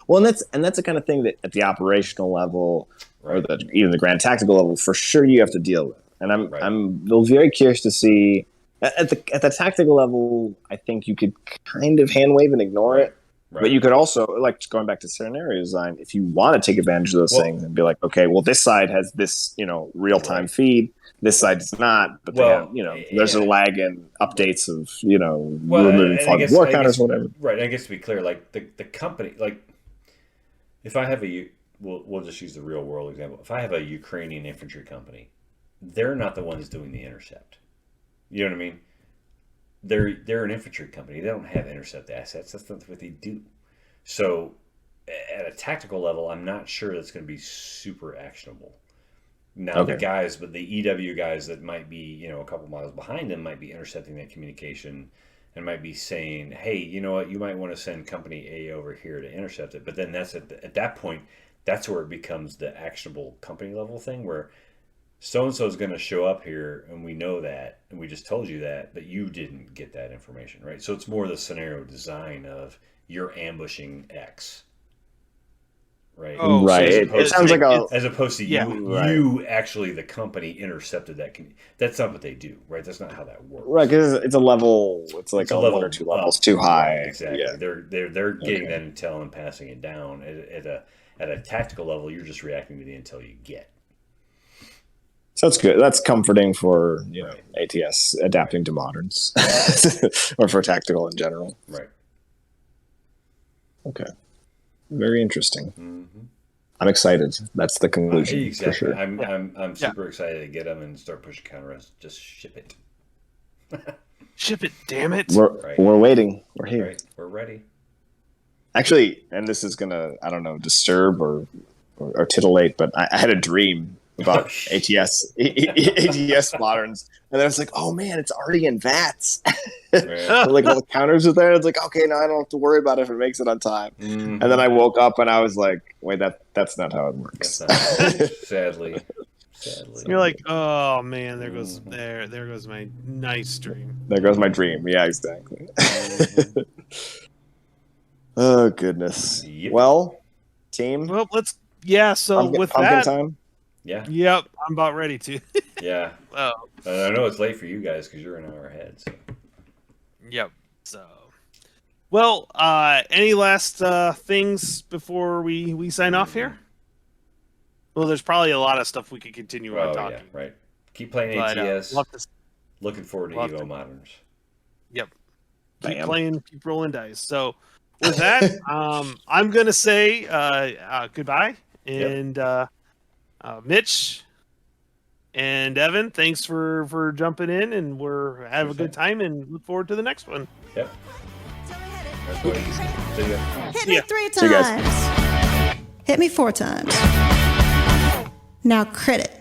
well, and that's the kind of thing that at the operational level, or even the grand tactical level, for sure you have to deal with. And I'm very curious to see at the tactical level. I think you could kind of hand wave and ignore it. Right. But you could also, like going back to scenario design, if you want to take advantage of those things and be like, okay, well, this side has this, real-time feed. This side does not, but they have, there's a lag in updates of, removing fog war counters, whatever. Right. I guess to be clear, like the company, like if I have we'll just use the real world example. If I have a Ukrainian infantry company, they're not the ones doing the intercept. You know what I mean? They're an infantry company. They don't have intercept assets. That's not what they do. So at a tactical level, I'm not sure that's going to be super actionable. Now the EW guys that might be, a couple miles behind them might be intercepting that communication and might be saying, hey, you know what, you might want to send company A over here to intercept it. But then that's at that point, that's where it becomes the actionable company level thing where so-and-so is going to show up here, and we know that, and we just told you that, but you didn't get that information, right? So it's more the scenario design of you're ambushing X, right? Oh, right. It sounds like as opposed to you actually, the company intercepted that. That's not what they do, right? That's not how that works. Right, because it's a level, it's like a level 1 or 2 levels too high. Right, exactly. Yeah. They're getting that intel and passing it down. At a tactical level, you're just reacting to the intel you get. So that's good. That's comforting for ATS adapting to moderns, or for tactical in general. Right. Okay. Very interesting. Mm-hmm. I'm excited. That's the conclusion. Exactly. For sure. I'm super excited to get them and start pushing counter-UAS. Just ship it. Ship it, damn it! We're waiting. We're here. Right. We're ready. Actually, and this is gonna disturb or titillate, but I had a dream about ATS moderns, and then I was like, oh man, it's already in VATS. Like all the counters are there. It's like, okay, now I don't have to worry about if it makes it on time. Mm-hmm. And then I woke up and I was like, wait, that's not how it works. Sadly. You're like, oh man, there goes my nice dream. There goes my dream. Yeah, exactly. Oh goodness. Yep. Well, team. Well, with that time. Yeah. Yep, I'm about ready to. Yeah. Oh. I know it's late for you guys because you're an hour ahead. So. Yep. So, well, any last things before we sign off here? Well, there's probably a lot of stuff we could continue on talking. Yeah, right. Keep playing ATS. Looking forward to Evo Moderns. Yep. Keep playing, keep rolling dice. So, with that, I'm gonna say goodbye, and Mitch and Evan, thanks for jumping in, and have a good time, and look forward to the next one. Yep. Hit me 3 times. Hit me 4 times. Now crit it.